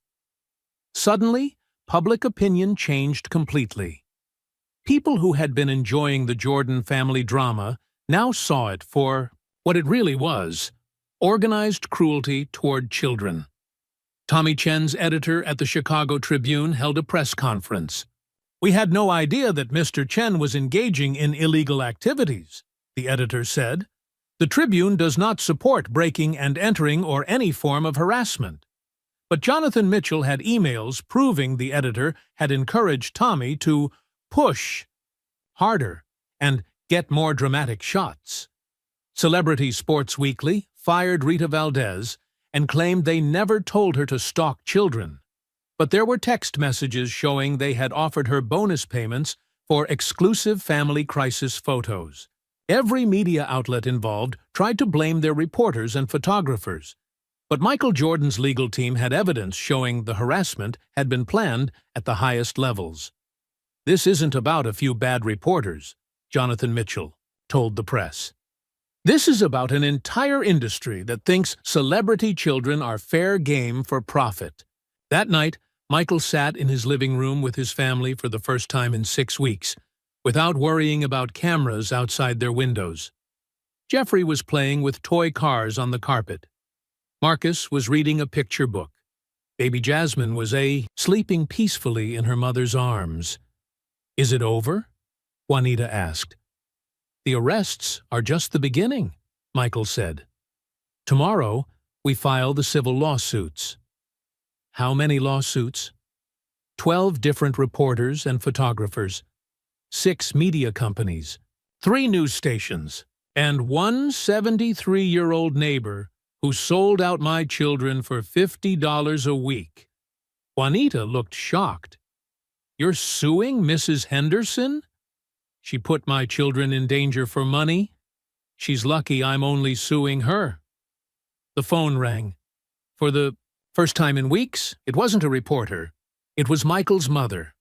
Suddenly, public opinion changed completely. People who had been enjoying the Jordan family drama now saw it for what it really was: organized cruelty toward children. Tommy Chen's editor at the Chicago Tribune held a press conference. "We had no idea that Mr. Chen was engaging in illegal activities," the editor said. "The Tribune does not support breaking and entering or any form of harassment." But Jonathan Mitchell had emails proving the editor had encouraged Tommy to push harder and get more dramatic shots. Celebrity Sports Weekly fired Rita Valdez and claimed they never told her to stalk children. But there were text messages showing they had offered her bonus payments for exclusive family crisis photos. Every media outlet involved tried to blame their reporters and photographers. But Michael Jordan's legal team had evidence showing the harassment had been planned at the highest levels. "This isn't about a few bad reporters," Jonathan Mitchell told the press. "This is about an entire industry that thinks celebrity children are fair game for profit." That night, Michael sat in his living room with his family for the first time in 6 weeks, without worrying about cameras outside their windows. Jeffrey was playing with toy cars on the carpet. Marcus was reading a picture book. Baby Jasmine was sleeping peacefully in her mother's arms. "Is it over?" Juanita asked. "The arrests are just the beginning," Michael said. "Tomorrow, we file the civil lawsuits." How many lawsuits? 12 different reporters and photographers, 6 media companies, 3 news stations, and one 73-year-old neighbor who sold out my children for $50 a week. Juanita looked shocked. "You're suing Mrs. Henderson? She put my children in danger for money. She's lucky I'm only suing her." The phone rang. For the first time in weeks, it wasn't a reporter. It was Michael's mother.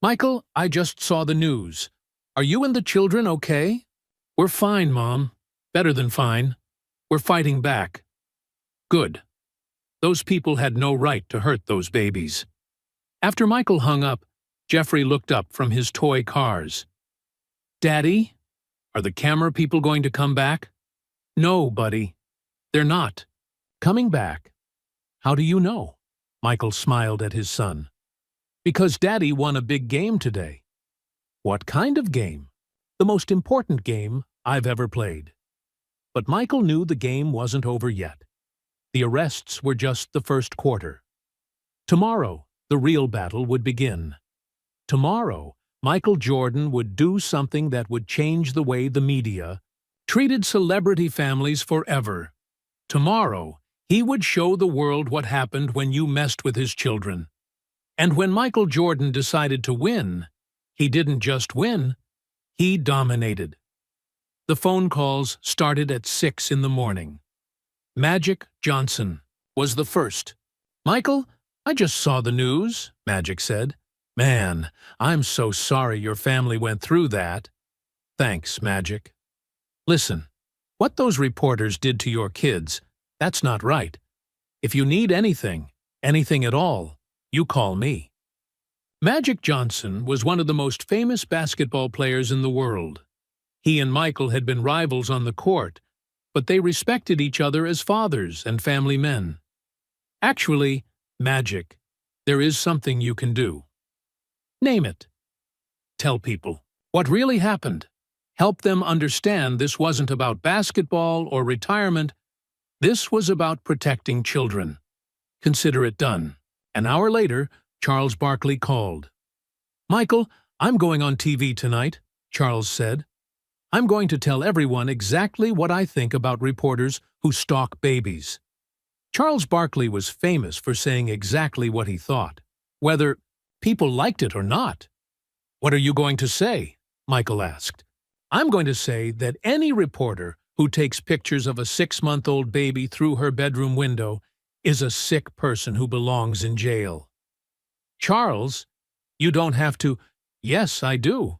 "Michael, I just saw the news. Are you and the children okay?" "We're fine, Mom. Better than fine. We're fighting back." "Good. Those people had no right to hurt those babies." After Michael hung up, Jeffrey looked up from his toy cars. "Daddy, are the camera people going to come back?" "No, buddy. They're not coming back." "How do you know?" Michael smiled at his son. "Because Daddy won a big game today." "What kind of game?" "The most important game I've ever played." But Michael knew the game wasn't over yet. The arrests were just the first quarter. Tomorrow, the real battle would begin. Tomorrow, Michael Jordan would do something that would change the way the media treated celebrity families forever. Tomorrow, he would show the world what happened when you messed with his children. And when Michael Jordan decided to win, he didn't just win, he dominated. The phone calls started at 6 in the morning. Magic Johnson was the first. "Michael, I just saw the news," Magic said. "Man, I'm so sorry your family went through that." "Thanks, Magic." "Listen, what those reporters did to your kids, that's not right. If you need anything at all, you call me." Magic Johnson was one of the most famous basketball players in the world. He and Michael had been rivals on the court, but they respected each other as fathers and family men. "Actually, Magic, there is something you can do." "Name it." "Tell people what really happened. Help them understand this wasn't about basketball or retirement. This was about protecting children. Consider it done." An hour later, Charles Barkley called. "Michael, I'm going on TV tonight," Charles said. "I'm going to tell everyone exactly what I think about reporters who stalk babies." Charles Barkley was famous for saying exactly what he thought, whether people liked it or not. "What are you going to say?" Michael asked. "I'm going to say that any reporter who takes pictures of a 6-month-old baby through her bedroom window is a sick person who belongs in jail." "Charles, you don't have to." "Yes, I do.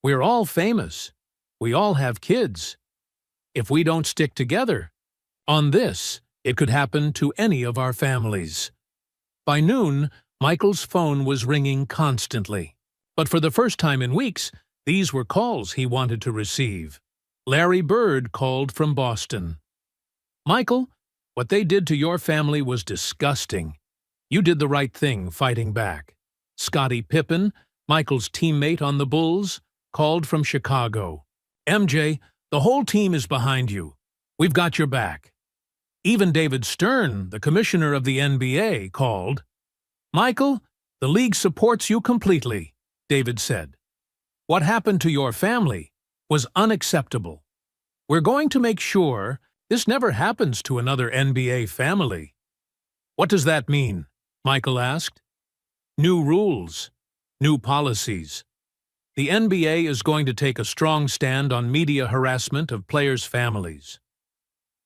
We're all famous. We all have kids. If we don't stick together on this, it could happen to any of our families." By noon, Michael's phone was ringing constantly. But for the first time in weeks, these were calls he wanted to receive. Larry Bird called from Boston. "Michael, what they did to your family was disgusting. You did the right thing fighting back." Scottie Pippen, Michael's teammate on the Bulls, called from Chicago. "MJ, The whole team is behind you. We've got your back. Even David Stern, the commissioner of the NBA, called. Michael, the league supports you completely, David said. What happened to your family was unacceptable. We're going to make sure this never happens to another NBA family. What does that mean? Michael asked. New rules, new policies. The NBA is going to take a strong stand on media harassment of players' families.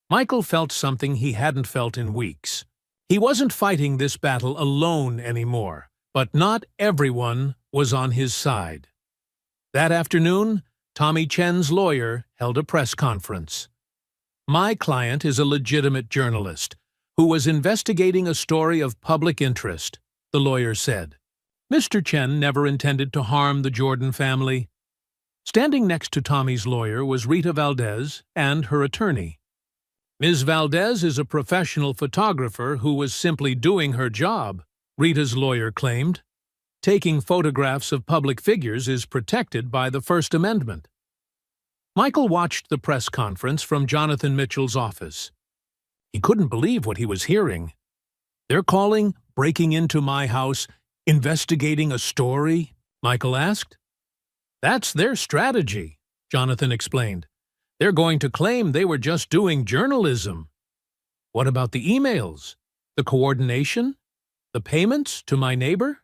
Michael felt something he hadn't felt in weeks. He wasn't fighting this battle alone anymore, but not everyone was on his side. That afternoon, Tommy Chen's lawyer held a press conference. My client is a legitimate journalist who was investigating a story of public interest, the lawyer said. Mr. Chen never intended to harm the Jordan family. Standing next to Tommy's lawyer was Rita Valdez and her attorney. Ms. Valdez is a professional photographer who was simply doing her job, Rita's lawyer claimed. Taking photographs of public figures is protected by the First Amendment. Michael watched the press conference from Jonathan Mitchell's office. He couldn't believe what he was hearing. They're calling, breaking into my house, investigating a story? Michael asked. That's their strategy, Jonathan explained. They're going to claim they were just doing journalism. What about the emails? The coordination? The payments to my neighbor?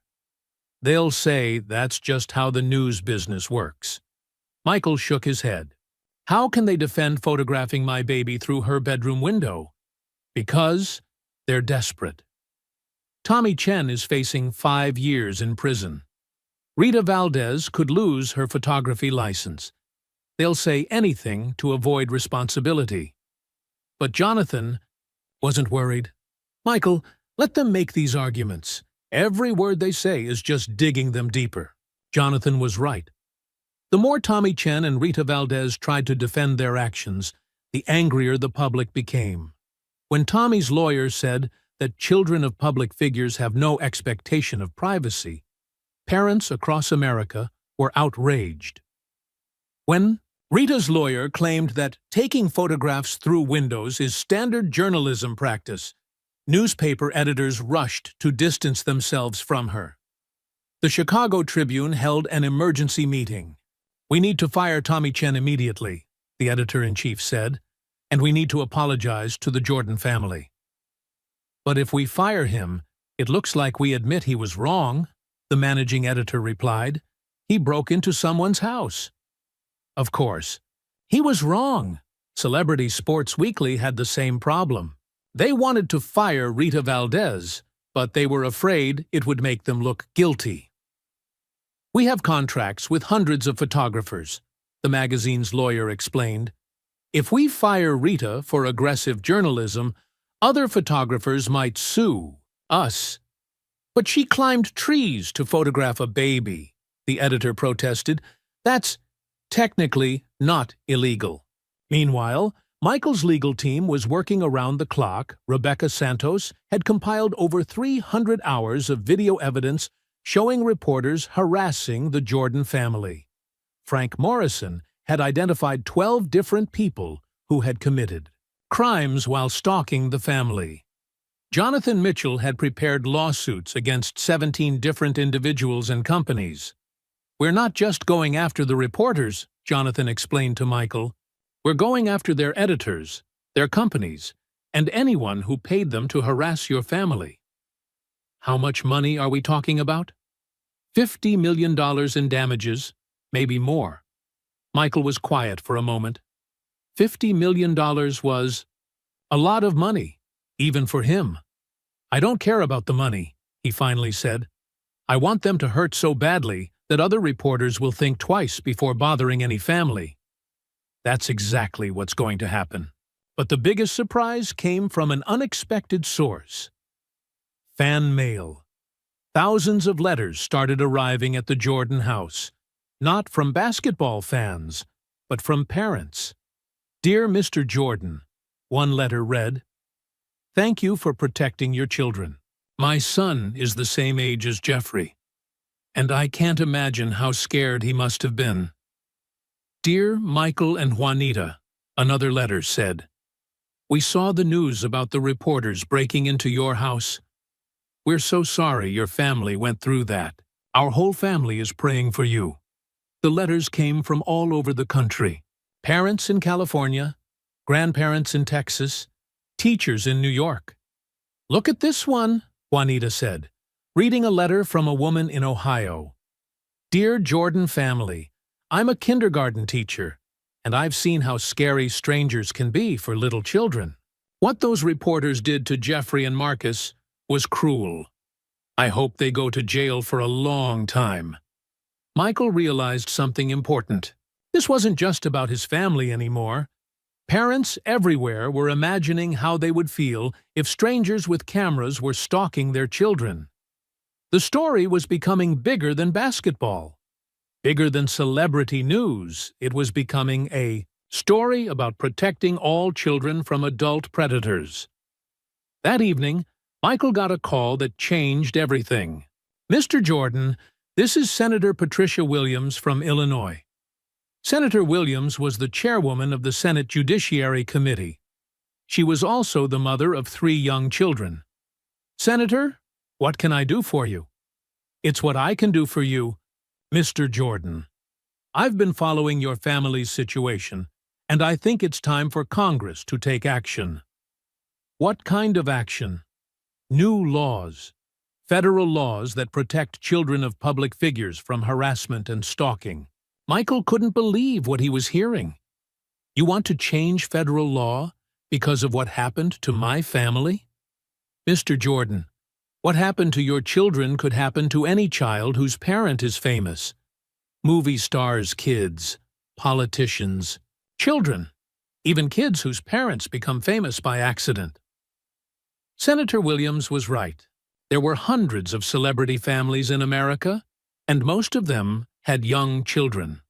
They'll say that's just how the news business works. Michael shook his head. How can they defend photographing my baby through her bedroom window? Because they're desperate. Tommy Chen is facing 5 years in prison. Rita Valdez could lose her photography license. They'll say anything to avoid responsibility. But Jonathan wasn't worried. Michael, let them make these arguments. Every word they say is just digging them deeper. Jonathan was right. The more Tommy Chen and Rita Valdez tried to defend their actions, the angrier the public became. When Tommy's lawyer said that children of public figures have no expectation of privacy, parents across America were outraged. When Rita's lawyer claimed that taking photographs through windows is standard journalism practice, newspaper editors rushed to distance themselves from her. The Chicago Tribune held an emergency meeting. We need to fire Tommy Chen immediately, the editor-in-chief said, and we need to apologize to the Jordan family. But if we fire him, it looks like we admit he was wrong, the managing editor replied. He broke into someone's house. Of course, he was wrong. Celebrity Sports Weekly had the same problem. They wanted to fire Rita Valdez, but they were afraid it would make them look guilty. We have contracts with hundreds of photographers, the magazine's lawyer explained. If we fire Rita for aggressive journalism, other photographers might sue us. But she climbed trees to photograph a baby, the editor protested. That's technically not illegal. Meanwhile, Michael's legal team was working around the clock. Rebecca Santos had compiled over 300 hours of video evidence showing reporters harassing the Jordan family. Frank Morrison had identified 12 different people who had committed crimes while stalking the family. Jonathan Mitchell had prepared lawsuits against 17 different individuals and companies. We're not just going after the reporters, Jonathan explained to Michael. We're going after their editors, their companies, and anyone who paid them to harass your family. How much money are we talking about? $50 million in damages, maybe more. Michael was quiet for a moment. $50 million was a lot of money, even for him. I don't care about the money, he finally said. I want them to hurt so badly that other reporters will think twice before bothering any family. That's exactly what's going to happen. But the biggest surprise came from an unexpected source. Fan mail. Thousands of letters started arriving at the Jordan house, not from basketball fans, but from parents. Dear Mr. Jordan, one letter read, Thank you for protecting your children. My son is the same age as Jeffrey, and I can't imagine how scared he must have been. Dear Michael and Juanita, another letter said, we saw the news about the reporters breaking into your house. We're so sorry your family went through that. Our whole family is praying for you. The letters came from all over the country. Parents in California, grandparents in Texas, teachers in New York. Look at this one, Juanita said, reading a letter from a woman in Ohio. Dear Jordan family, I'm a kindergarten teacher, and I've seen how scary strangers can be for little children. What those reporters did to Jeffrey and Marcus was cruel. I hope they go to jail for a long time. Michael realized something important. This wasn't just about his family anymore. Parents everywhere were imagining how they would feel if strangers with cameras were stalking their children. The story was becoming bigger than basketball. Bigger than celebrity news, it was becoming a story about protecting all children from adult predators. That evening, Michael got a call that changed everything. Mr. Jordan, this is Senator Patricia Williams from Illinois. Senator Williams was the chairwoman of the Senate Judiciary Committee. She was also the mother of 3 young children. Senator, what can I do for you? It's what I can do for you, Mr. Jordan. I've been following your family's situation, and I think it's time for Congress to take action. What kind of action? New laws. Federal laws that protect children of public figures from harassment and stalking. Michael couldn't believe what he was hearing. You want to change federal law because of what happened to my family? Mr. Jordan, what happened to your children could happen to any child whose parent is famous. Movie stars' kids, politicians, children, even kids whose parents become famous by accident. Senator Williams was right. There were hundreds of celebrity families in America, and most of them had young children.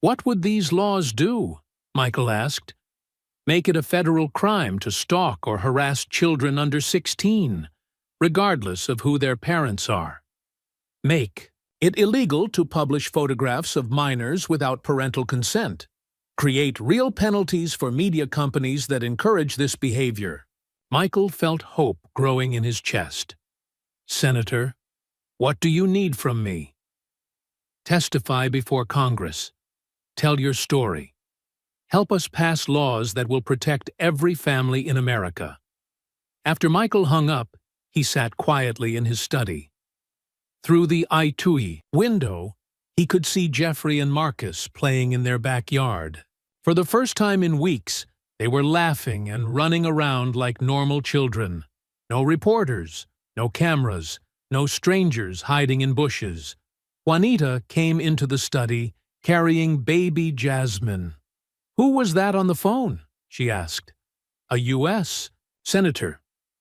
What would these laws do? Michael asked. Make it a federal crime to stalk or harass children under 16, regardless of who their parents are. Make it illegal to publish photographs of minors without parental consent. Create real penalties for media companies that encourage this behavior. Michael felt hope growing in his chest. Senator, what do you need from me? Testify before Congress. Tell your story. Help us pass laws that will protect every family in America. After Michael hung up, he sat quietly in his study. Through the Itui window, he could see Jeffrey and Marcus playing in their backyard. For the first time in weeks, they were laughing and running around like normal children. No reporters, no cameras, no strangers hiding in bushes. Juanita came into the study carrying baby Jasmine. Who was that on the phone? She asked. A U.S. Senator.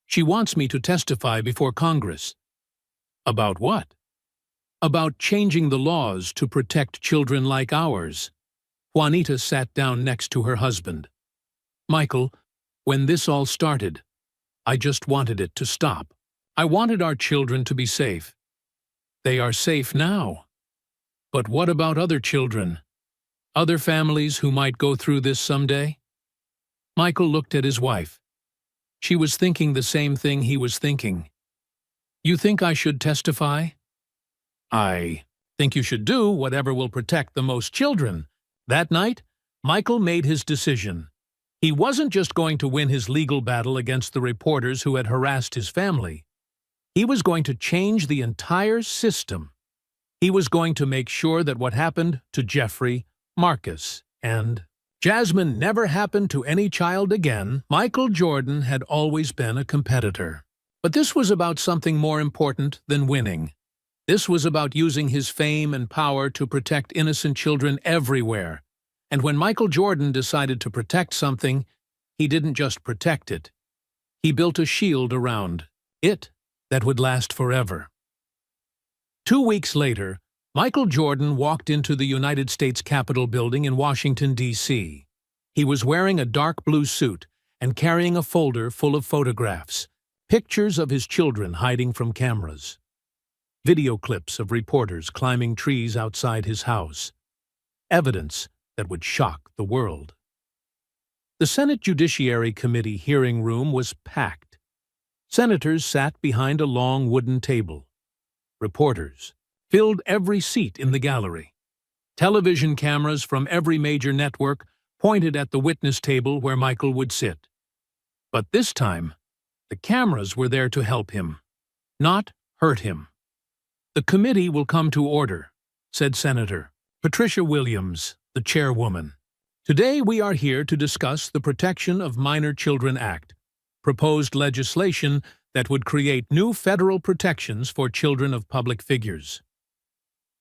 She wants me to testify before Congress. About what? About changing the laws to protect children like ours. Juanita sat down next to her husband. Michael, when this all started, I just wanted it to stop. I wanted our children to be safe. They are safe now. But what about other children? Other families who might go through this someday? Michael looked at his wife. She was thinking the same thing he was thinking. You think I should testify? I think you should do whatever will protect the most children. That night, Michael made his decision. He wasn't just going to win his legal battle against the reporters who had harassed his family. He was going to change the entire system. He was going to make sure that what happened to Jeffrey, Marcus, and Jasmine never happened to any child again. Michael Jordan had always been a competitor. But this was about something more important than winning. This was about using his fame and power to protect innocent children everywhere. And when Michael Jordan decided to protect something, he didn't just protect it. He built a shield around it that would last forever. 2 weeks later, Michael Jordan walked into the United States Capitol building in Washington, D.C. He was wearing a dark blue suit and carrying a folder full of photographs, pictures of his children hiding from cameras, video clips of reporters climbing trees outside his house, evidence that would shock the world. The Senate Judiciary Committee hearing room was packed. Senators sat behind a long wooden table. Reporters filled every seat in the gallery. Television cameras from every major network pointed at the witness table where Michael would sit. But this time, the cameras were there to help him, not hurt him. "The committee will come to order," said Senator Patricia Williams, the chairwoman. "Today we are here to discuss the Protection of Minor Children Act, proposed legislation that would create new federal protections for children of public figures."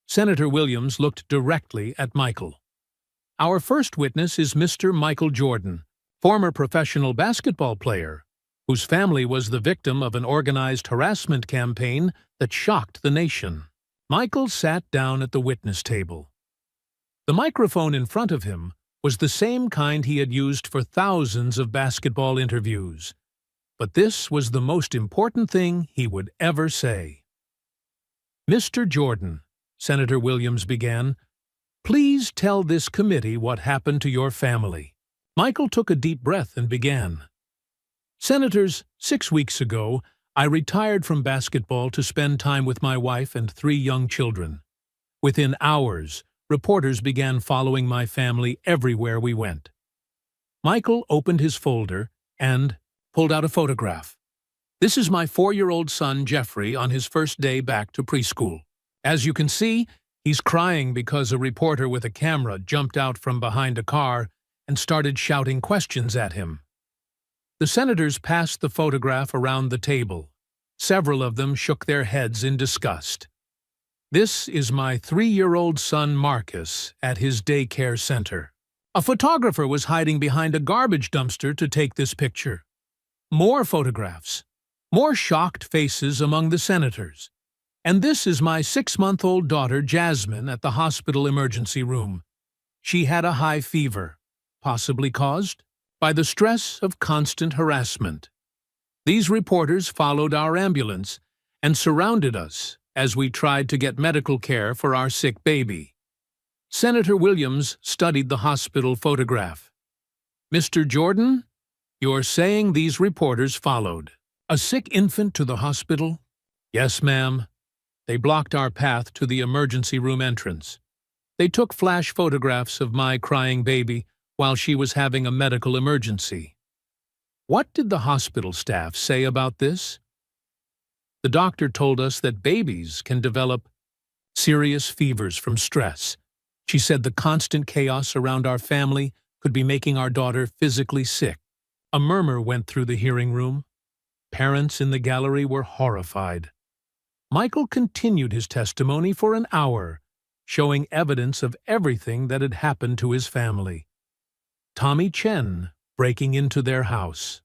Senator Williams looked directly at Michael. "Our first witness is Mr. Michael Jordan, former professional basketball player, whose family was the victim of an organized harassment campaign that shocked the nation." Michael sat down at the witness table. The microphone in front of him was the same kind he had used for thousands of basketball interviews. But this was the most important thing he would ever say. "Mr. Jordan," Senator Williams began, "please tell this committee what happened to your family." Michael took a deep breath and began. "Senators, 6 weeks ago, I retired from basketball to spend time with my wife and 3 young children. Within hours, reporters began following my family everywhere we went." Michael opened his folder and pulled out a photograph. "This is my 4-year-old son, Jeffrey, on his first day back to preschool. As you can see, he's crying because a reporter with a camera jumped out from behind a car and started shouting questions at him." The senators passed the photograph around the table. Several of them shook their heads in disgust. "This is my 3-year-old son Marcus at his daycare center. A photographer was hiding behind a garbage dumpster to take this picture." More photographs. More shocked faces among the senators. "And this is my 6-month-old daughter Jasmine at the hospital emergency room. She had a high fever, possibly caused by the stress of constant harassment. These reporters followed our ambulance and surrounded us as we tried to get medical care for our sick baby." Senator Williams studied the hospital photograph. "Mr. Jordan, you're saying these reporters followed a sick infant to the hospital?" "Yes, ma'am. They blocked our path to the emergency room entrance. They took flash photographs of my crying baby while she was having a medical emergency." "What did the hospital staff say about this?" "The doctor told us that babies can develop serious fevers from stress. She said the constant chaos around our family could be making our daughter physically sick." A murmur went through the hearing room. Parents in the gallery were horrified. Michael continued his testimony for an hour, showing evidence of everything that had happened to his family. Tommy Chen breaking into their house.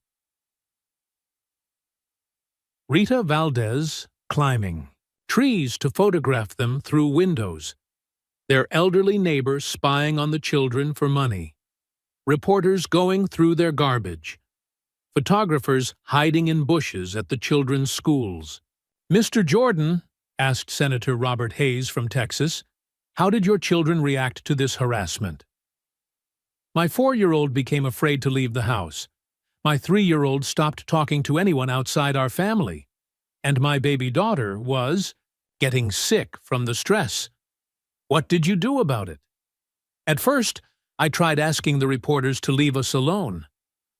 Rita Valdez climbing trees to photograph them through windows. Their elderly neighbor spying on the children for money. Reporters going through their garbage. Photographers hiding in bushes at the children's schools. "Mr. Jordan," asked Senator Robert Hayes from Texas, "how did your children react to this harassment?" "My 4-year-old became afraid to leave the house. My 3-year-old stopped talking to anyone outside our family. And my baby daughter was getting sick from the stress." "What did you do about it?" "At first, I tried asking the reporters to leave us alone.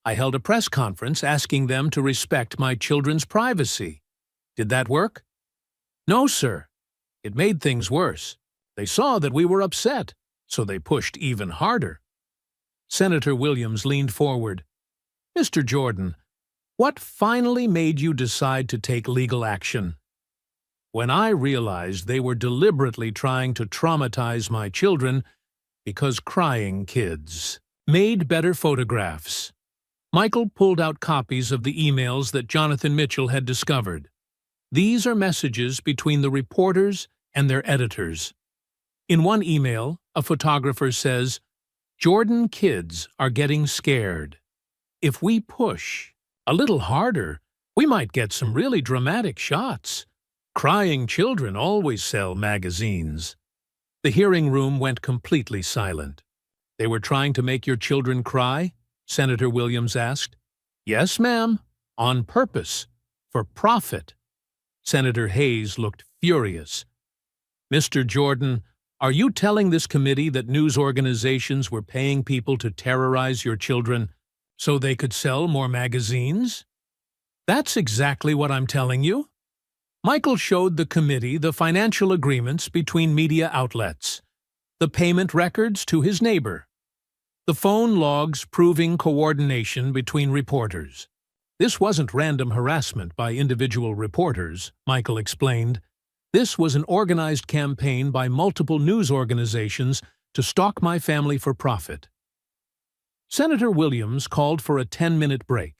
I held a press conference asking them to respect my children's privacy. Did that work?" "No, sir. It made things worse. They saw that we were upset, so they pushed even harder." Senator Williams leaned forward. "Mr. Jordan, what finally made you decide to take legal action?" "When I realized they were deliberately trying to traumatize my children because crying kids made better photographs." Michael pulled out copies of the emails that Jonathan Mitchell had discovered. These are messages between the reporters and their editors. In one email, a photographer says, "Jordan kids are getting scared. If we push a little harder, we might get some really dramatic shots. Crying children always sell magazines." The hearing room went completely silent. They were trying to make your children cry? Senator Williams asked. Yes, ma'am. On purpose. For profit. Senator Hayes looked furious. Mr. Jordan, are you telling this committee that news organizations were paying people to terrorize your children so they could sell more magazines? That's exactly what I'm telling you. Michael showed the committee the financial agreements between media outlets, the payment records to his neighbor, the phone logs proving coordination between reporters. This wasn't random harassment by individual reporters, Michael explained. This was an organized campaign by multiple news organizations to stalk my family for profit. Senator Williams called for a 10-minute break.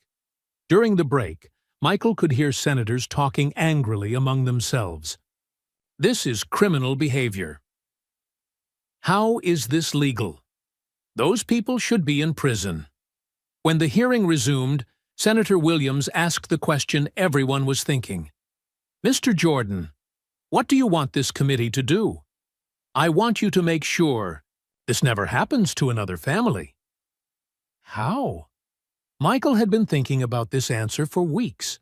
During the break, Michael could hear senators talking angrily among themselves. This is criminal behavior. How is this legal? Those people should be in prison. When the hearing resumed, Senator Williams asked the question everyone was thinking. Mr. Jordan, what do you want this committee to do? I want you to make sure this never happens to another family. How? Michael had been thinking about this answer for weeks.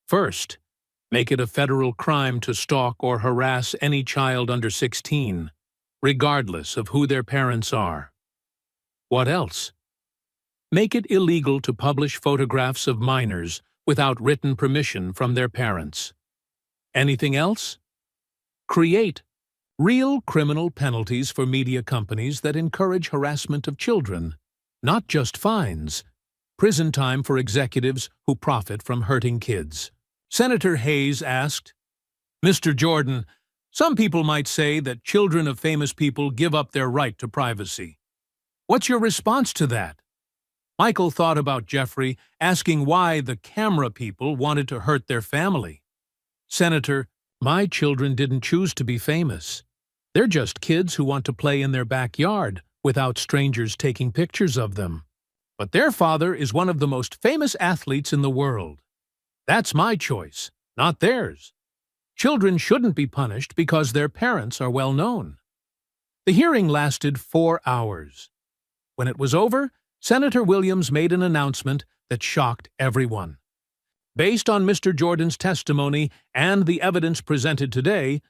First, make it a federal crime to stalk or harass any child under 16, regardless of who their parents are. What else? Make it illegal to publish photographs of minors without written permission from their parents. Anything else? Create real criminal penalties for media companies that encourage harassment of children, not just fines. Prison time for executives who profit from hurting kids. Senator Hayes asked, Mr. Jordan, some people might say that children of famous people give up their right to privacy. What's your response to that? Michael thought about Jeffrey, asking why the camera people wanted to hurt their family. Senator, my children didn't choose to be famous. They're just kids who want to play in their backyard without strangers taking pictures of them. But their father is one of the most famous athletes in the world. That's my choice, not theirs. Children shouldn't be punished because their parents are well known. The hearing lasted 4 hours. When it was over, Senator Williams made an announcement that shocked everyone. Based on Mr. Jordan's testimony and the evidence presented today,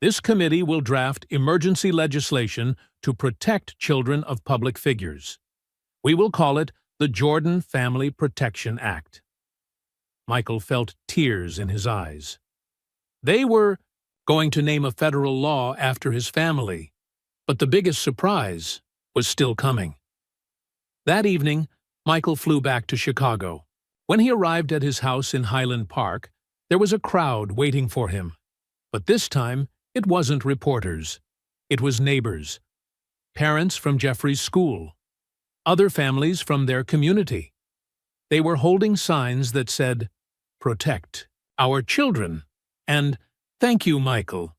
this committee will draft emergency legislation to protect children of public figures. We will call it the Jordan Family Protection Act. Michael felt tears in his eyes. They were going to name a federal law after his family, but the biggest surprise was still coming. That evening, Michael flew back to Chicago. When he arrived at his house in Highland Park, there was a crowd waiting for him. But this time, it wasn't reporters. It was neighbors, parents from Jeffrey's school, other families from their community. They were holding signs that said, "Protect our children," and "Thank you, Michael."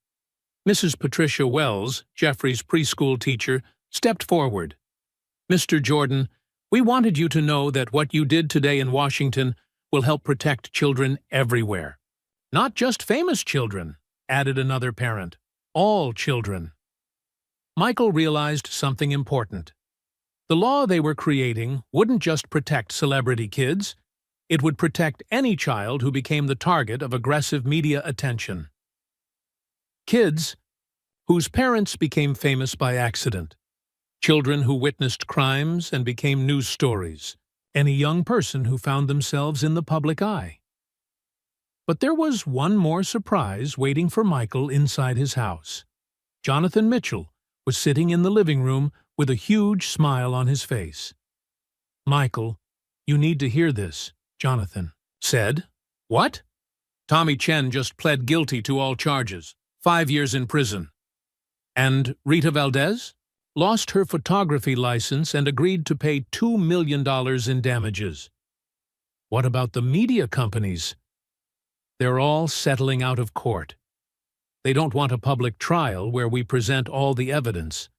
Mrs. Patricia Wells, Jeffrey's preschool teacher, stepped forward. Mr. Jordan, we wanted you to know that what you did today in Washington will help protect children everywhere. Not just famous children, added another parent. All children. Michael realized something important. The law they were creating wouldn't just protect celebrity kids, it would protect any child who became the target of aggressive media attention. Kids whose parents became famous by accident. Children who witnessed crimes and became news stories. Any young person who found themselves in the public eye. But there was one more surprise waiting for Michael inside his house. Jonathan Mitchell was sitting in the living room with a huge smile on his face. Michael, you need to hear this, Jonathan said. What? Tommy Chen just pled guilty to all charges, 5 years in prison. And Rita Valdez? Lost her photography license and agreed to pay $2 million in damages. What about the media companies? They're all settling out of court. They don't want a public trial where we present all the evidence.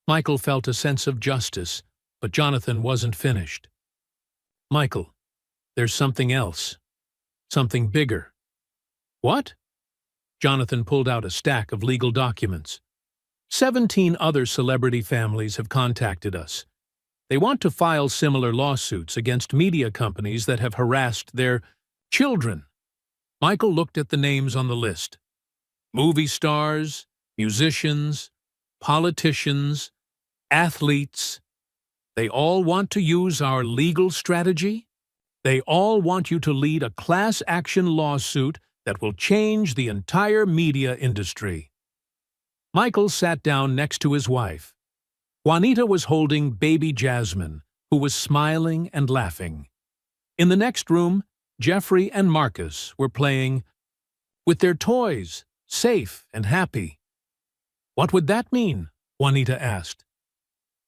Michael felt a sense of justice, but Jonathan wasn't finished. Michael, there's something else. Something bigger. What? Jonathan pulled out a stack of legal documents. 17 other celebrity families have contacted us. They want to file similar lawsuits against media companies that have harassed their children. Michael looked at the names on the list. Movie stars, musicians, politicians, athletes. They all want to use our legal strategy. They all want you to lead a class action lawsuit that will change the entire media industry. Michael sat down next to his wife. Juanita was holding baby Jasmine, who was smiling and laughing. In the next room, Jeffrey and Marcus were playing with their toys, safe and happy. What would that mean? Juanita asked.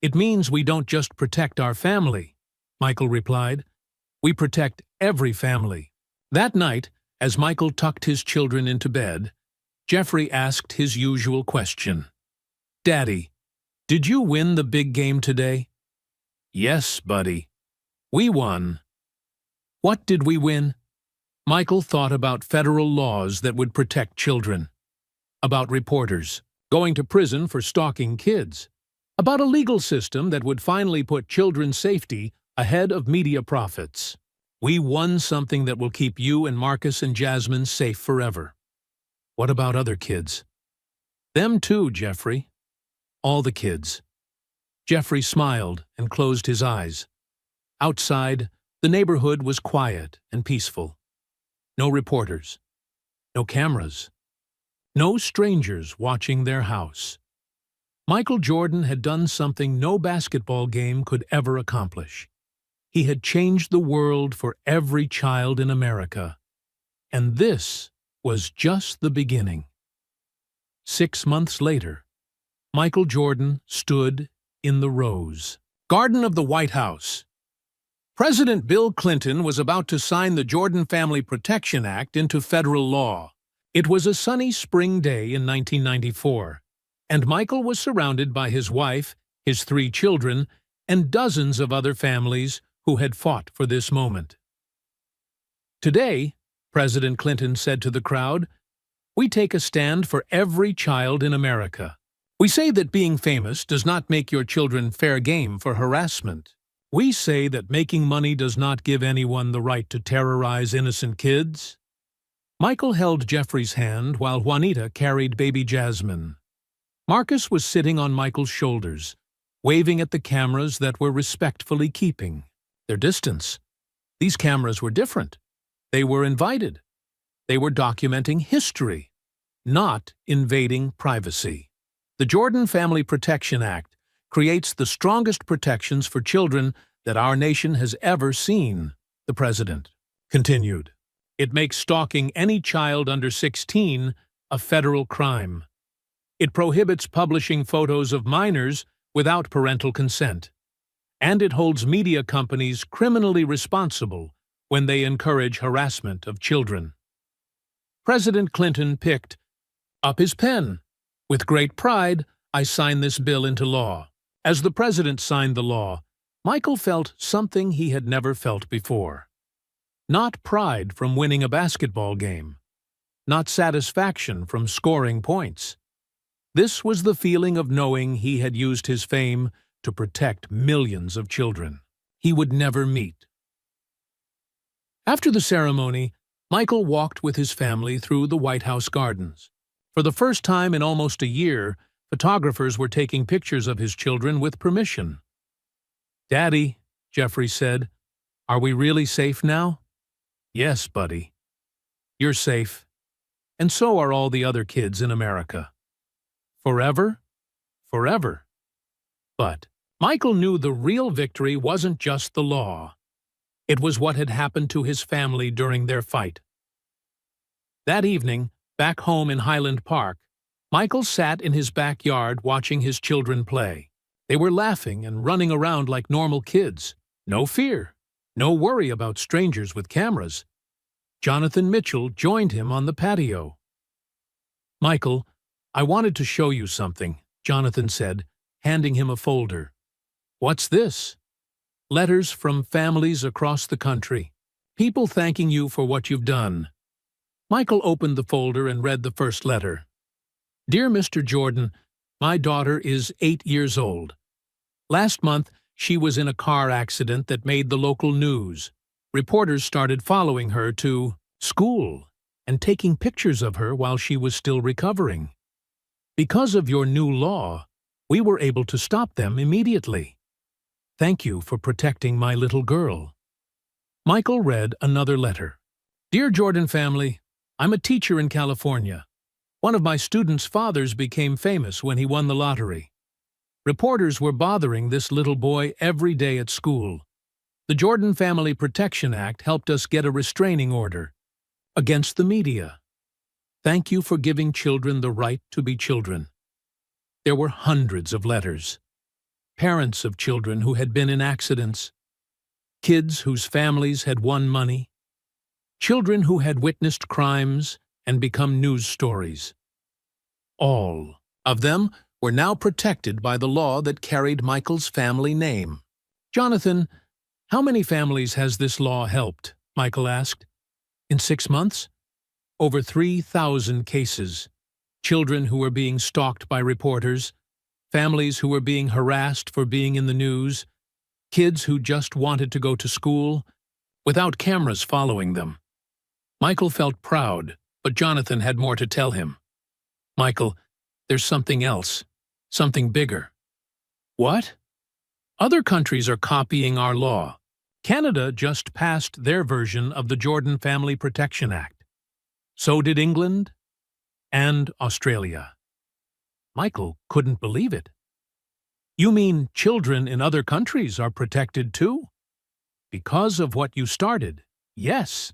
It means we don't just protect our family, Michael replied. We protect every family. That night, as Michael tucked his children into bed, Jeffrey asked his usual question. Daddy, did you win the big game today? Yes, buddy. We won. What did we win? Michael thought about federal laws that would protect children, about reporters going to prison for stalking kids, about a legal system that would finally put children's safety ahead of media profits. We won something that will keep you and Marcus and Jasmine safe forever. What about other kids? Them too, Jeffrey. All the kids. Jeffrey smiled and closed his eyes. Outside, the neighborhood was quiet and peaceful. No reporters. No cameras. No strangers watching their house. Michael Jordan had done something no basketball game could ever accomplish. He had changed the world for every child in America. And this was just the beginning. 6 months later, Michael Jordan stood in the rose garden of the White House. President Bill Clinton was about to sign the Jordan Family Protection Act into federal law. It was a sunny spring day in 1994, and Michael was surrounded by his wife, his 3 children, and dozens of other families who had fought for this moment. Today, President Clinton said to the crowd, we take a stand for every child in America. We say that being famous does not make your children fair game for harassment. We say that making money does not give anyone the right to terrorize innocent kids. Michael held Jeffrey's hand while Juanita carried baby Jasmine. Marcus was sitting on Michael's shoulders, waving at the cameras that were respectfully keeping their distance. These cameras were different. They were invited. They were documenting history, not invading privacy. The Jordan Family Protection Act creates the strongest protections for children that our nation has ever seen, the president continued. It makes stalking any child under 16 a federal crime. It prohibits publishing photos of minors without parental consent. And it holds media companies criminally responsible when they encourage harassment of children. President Clinton picked up his pen. With great pride, I sign this bill into law. As the president signed the law, Michael felt something he had never felt before. Not pride from winning a basketball game. Not satisfaction from scoring points. This was the feeling of knowing he had used his fame to protect millions of children he would never meet. After the ceremony, Michael walked with his family through the White House gardens. For the first time in almost a year, photographers were taking pictures of his children with permission. Daddy, Jeffrey said, are we really safe now? Yes, buddy. You're safe. And so are all the other kids in America. Forever? Forever. But Michael knew the real victory wasn't just the law. It was what had happened to his family during their fight. That evening, back home in Highland Park, Michael sat in his backyard watching his children play. They were laughing and running around like normal kids. No fear, no worry about strangers with cameras. Jonathan Mitchell joined him on the patio. Michael, I wanted to show you something, Jonathan said, handing him a folder. What's this? Letters from families across the country. People thanking you for what you've done. Michael opened the folder and read the first letter. Dear Mr. Jordan, My daughter is 8 years old. Last month, she was in a car accident that made the local news. Reporters started following her to school and taking pictures of her while she was still recovering. Because of your new law, we were able to stop them immediately. Thank you for protecting my little girl. Michael read another letter. Dear Jordan family, I'm a teacher in California. One of my students' fathers became famous when he won the lottery. Reporters were bothering this little boy every day at school. The Jordan Family Protection Act helped us get a restraining order against the media. Thank you for giving children the right to be children. There were hundreds of letters. Parents of children who had been in accidents, kids whose families had won money, children who had witnessed crimes and become news stories. All of them were now protected by the law that carried Michael's family name. Jonathan, how many families has this law helped? Michael asked. In 6 months? Over 3,000 cases. Children who were being stalked by reporters, families who were being harassed for being in the news, kids who just wanted to go to school, without cameras following them. Michael felt proud, but Jonathan had more to tell him. Michael, there's something else, something bigger. What? Other countries are copying our law. Canada just passed their version of the Jordan Family Protection Act. So did England and Australia. Michael couldn't believe it. You mean children in other countries are protected too? Because of what you started, yes.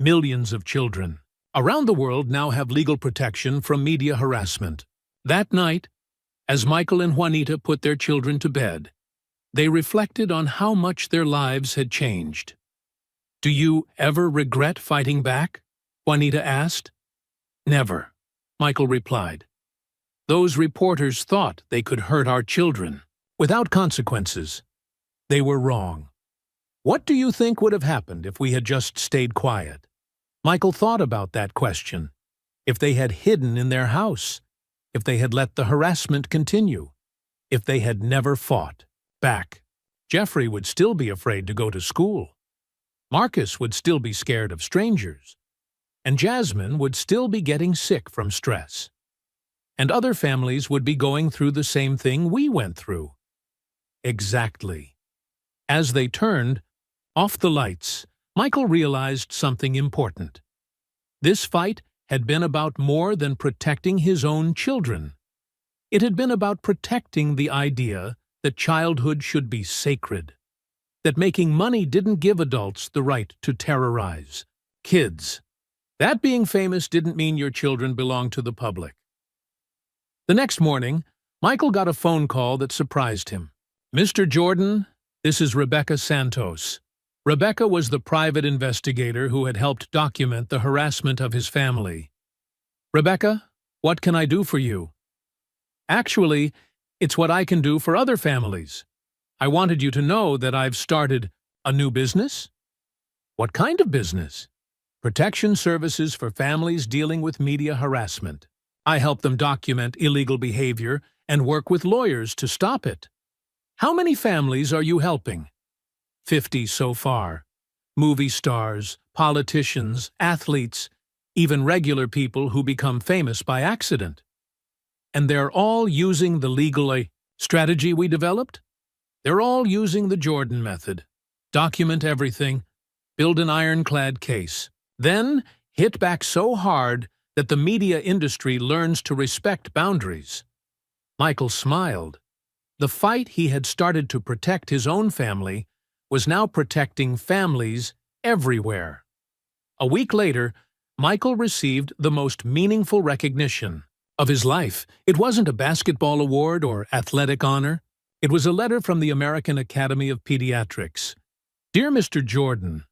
Millions of children around the world now have legal protection from media harassment. That night, as Michael and Juanita put their children to bed, they reflected on how much their lives had changed. Do you ever regret fighting back? Juanita asked. Never, Michael replied. Those reporters thought they could hurt our children without consequences. They were wrong. What do you think would have happened if we had just stayed quiet? Michael thought about that question. If they had hidden in their house, if they had let the harassment continue, if they had never fought back, Jeffrey would still be afraid to go to school. Marcus would still be scared of strangers. And Jasmine would still be getting sick from stress. And other families would be going through the same thing we went through. Exactly. As they turned off the lights, Michael realized something important. This fight had been about more than protecting his own children. It had been about protecting the idea that childhood should be sacred, that making money didn't give adults the right to terrorize kids. That being famous didn't mean your children belonged to the public. The next morning, Michael got a phone call that surprised him. Mr. Jordan, this is Rebecca Santos. Rebecca was the private investigator who had helped document the harassment of his family. Rebecca, what can I do for you? Actually, it's what I can do for other families. I wanted you to know that I've started a new business. What kind of business? Protection services for families dealing with media harassment. I help them document illegal behavior and work with lawyers to stop it. How many families are you helping? 50 so far. Movie stars, politicians, athletes, even regular people who become famous by accident. And they're all using the legal strategy we developed? They're all using the Jordan method. Document everything, build an ironclad case, then hit back so hard that the media industry learns to respect boundaries. Michael smiled. The fight he had started to protect his own family was now protecting families everywhere. A week later, Michael received the most meaningful recognition of his life. It wasn't a basketball award or athletic honor. It was a letter from the American Academy of Pediatrics. Dear Mr. Jordan,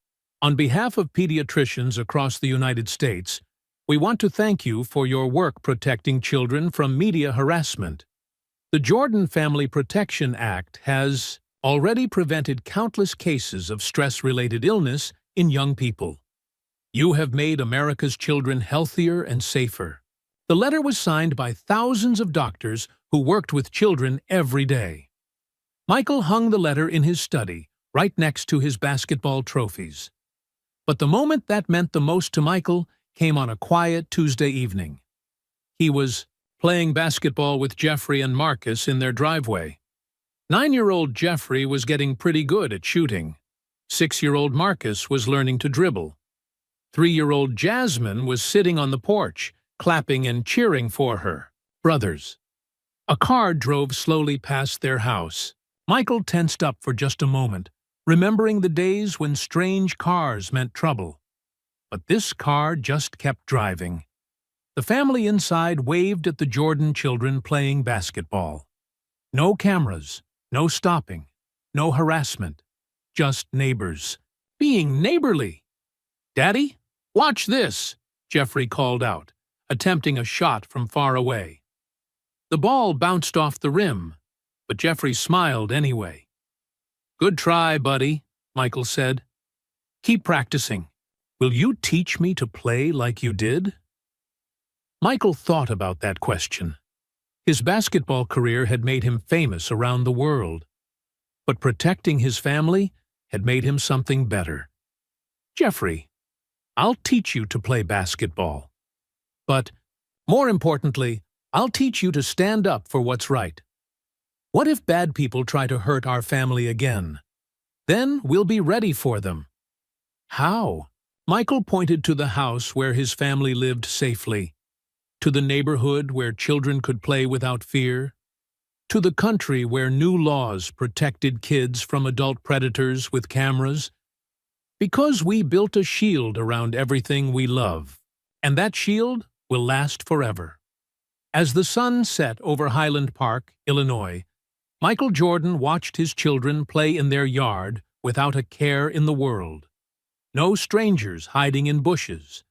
on behalf of pediatricians across the United States, we want to thank you for your work protecting children from media harassment. The Jordan Family Protection Act has already prevented countless cases of stress-related illness in young people. You have made America's children healthier and safer. The letter was signed by thousands of doctors who worked with children every day. Michael hung the letter in his study, right next to his basketball trophies. But the moment that meant the most to Michael came on a quiet Tuesday evening. He was playing basketball with Jeffrey and Marcus in their driveway. 9-year-old Jeffrey was getting pretty good at shooting. 6-year-old Marcus was learning to dribble. 3-year-old Jasmine was sitting on the porch, clapping and cheering for her brothers. A car drove slowly past their house. Michael tensed up for just a moment, remembering the days when strange cars meant trouble. But this car just kept driving. The family inside waved at the Jordan children playing basketball. No cameras, no stopping, no harassment, just neighbors. Being neighborly. "Daddy, watch this," Jeffrey called out, attempting a shot from far away. The ball bounced off the rim, but Jeffrey smiled anyway. "Good try, buddy," Michael said. "Keep practicing. Will you teach me to play like you did?" Michael thought about that question. His basketball career had made him famous around the world, but protecting his family had made him something better. "Jeffrey, I'll teach you to play basketball. But, more importantly, I'll teach you to stand up for what's right. What if bad people try to hurt our family again? Then we'll be ready for them." "How?" Michael pointed to the house where his family lived safely, to the neighborhood where children could play without fear, to the country where new laws protected kids from adult predators with cameras. "Because we built a shield around everything we love, and that shield will last forever." As the sun set over Highland Park, Illinois, Michael Jordan watched his children play in their yard without a care in the world. No strangers hiding in bushes,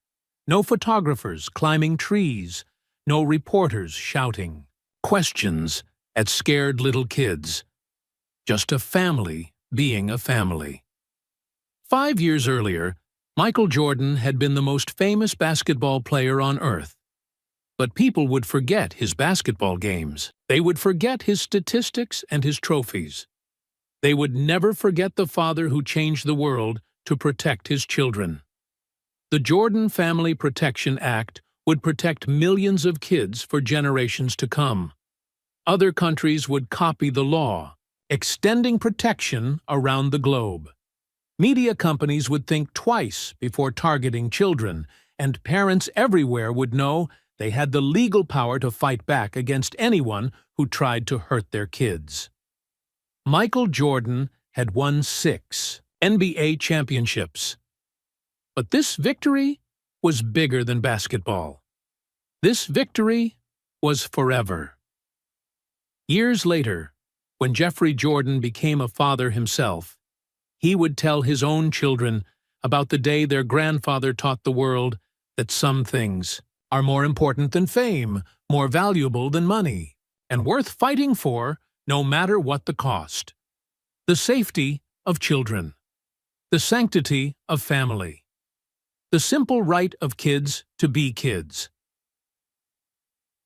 no photographers climbing trees, no reporters shouting questions at scared little kids. Just a family being a family. 5 years earlier, Michael Jordan had been the most famous basketball player on earth. But people would forget his basketball games. They would forget his statistics and his trophies. They would never forget the father who changed the world to protect his children. The Jordan Family Protection Act would protect millions of kids for generations to come. Other countries would copy the law, extending protection around the globe. Media companies would think twice before targeting children, and parents everywhere would know they had the legal power to fight back against anyone who tried to hurt their kids. Michael Jordan had won 6 NBA championships. But this victory was bigger than basketball. This victory was forever. Years later, when Jeffrey Jordan became a father himself, he would tell his own children about the day their grandfather taught the world that some things are more important than fame, more valuable than money, and worth fighting for no matter what the cost. The safety of children. The sanctity of family. The simple right of kids to be kids.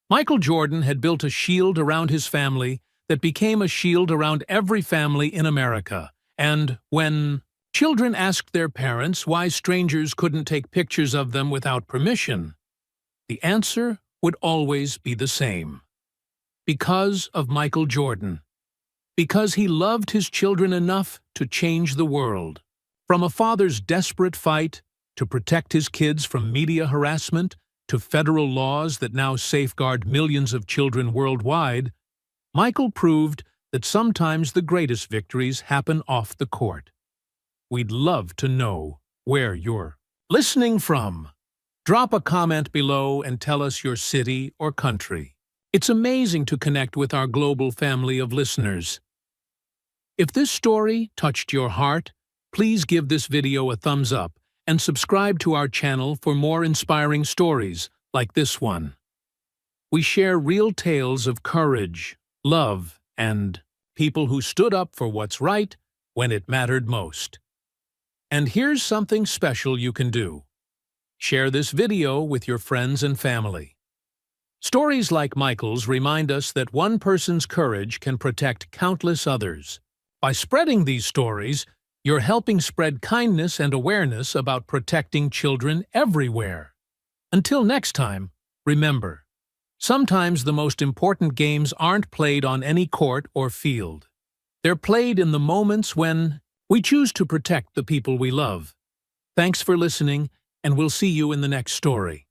Michael Jordan had built a shield around his family that became a shield around every family in America. And when children asked their parents why strangers couldn't take pictures of them without permission, the answer would always be the same. Because of Michael Jordan. Because he loved his children enough to change the world. From a father's desperate fight to protect his kids from media harassment to federal laws that now safeguard millions of children worldwide, Michael proved that sometimes the greatest victories happen off the court. We'd love to know where you're listening from. Drop a comment below and tell us your city or country. It's amazing to connect with our global family of listeners. If this story touched your heart, please give this video a thumbs up and subscribe to our channel for more inspiring stories like this one. We share real tales of courage, love, and people who stood up for what's right when it mattered most. And here's something special you can do. Share this video with your friends and family. Stories like Michael's remind us that one person's courage can protect countless others. By spreading these stories, you're helping spread kindness and awareness about protecting children everywhere. Until next time, remember, sometimes the most important games aren't played on any court or field. They're played in the moments when we choose to protect the people we love. Thanks for listening, and we'll see you in the next story.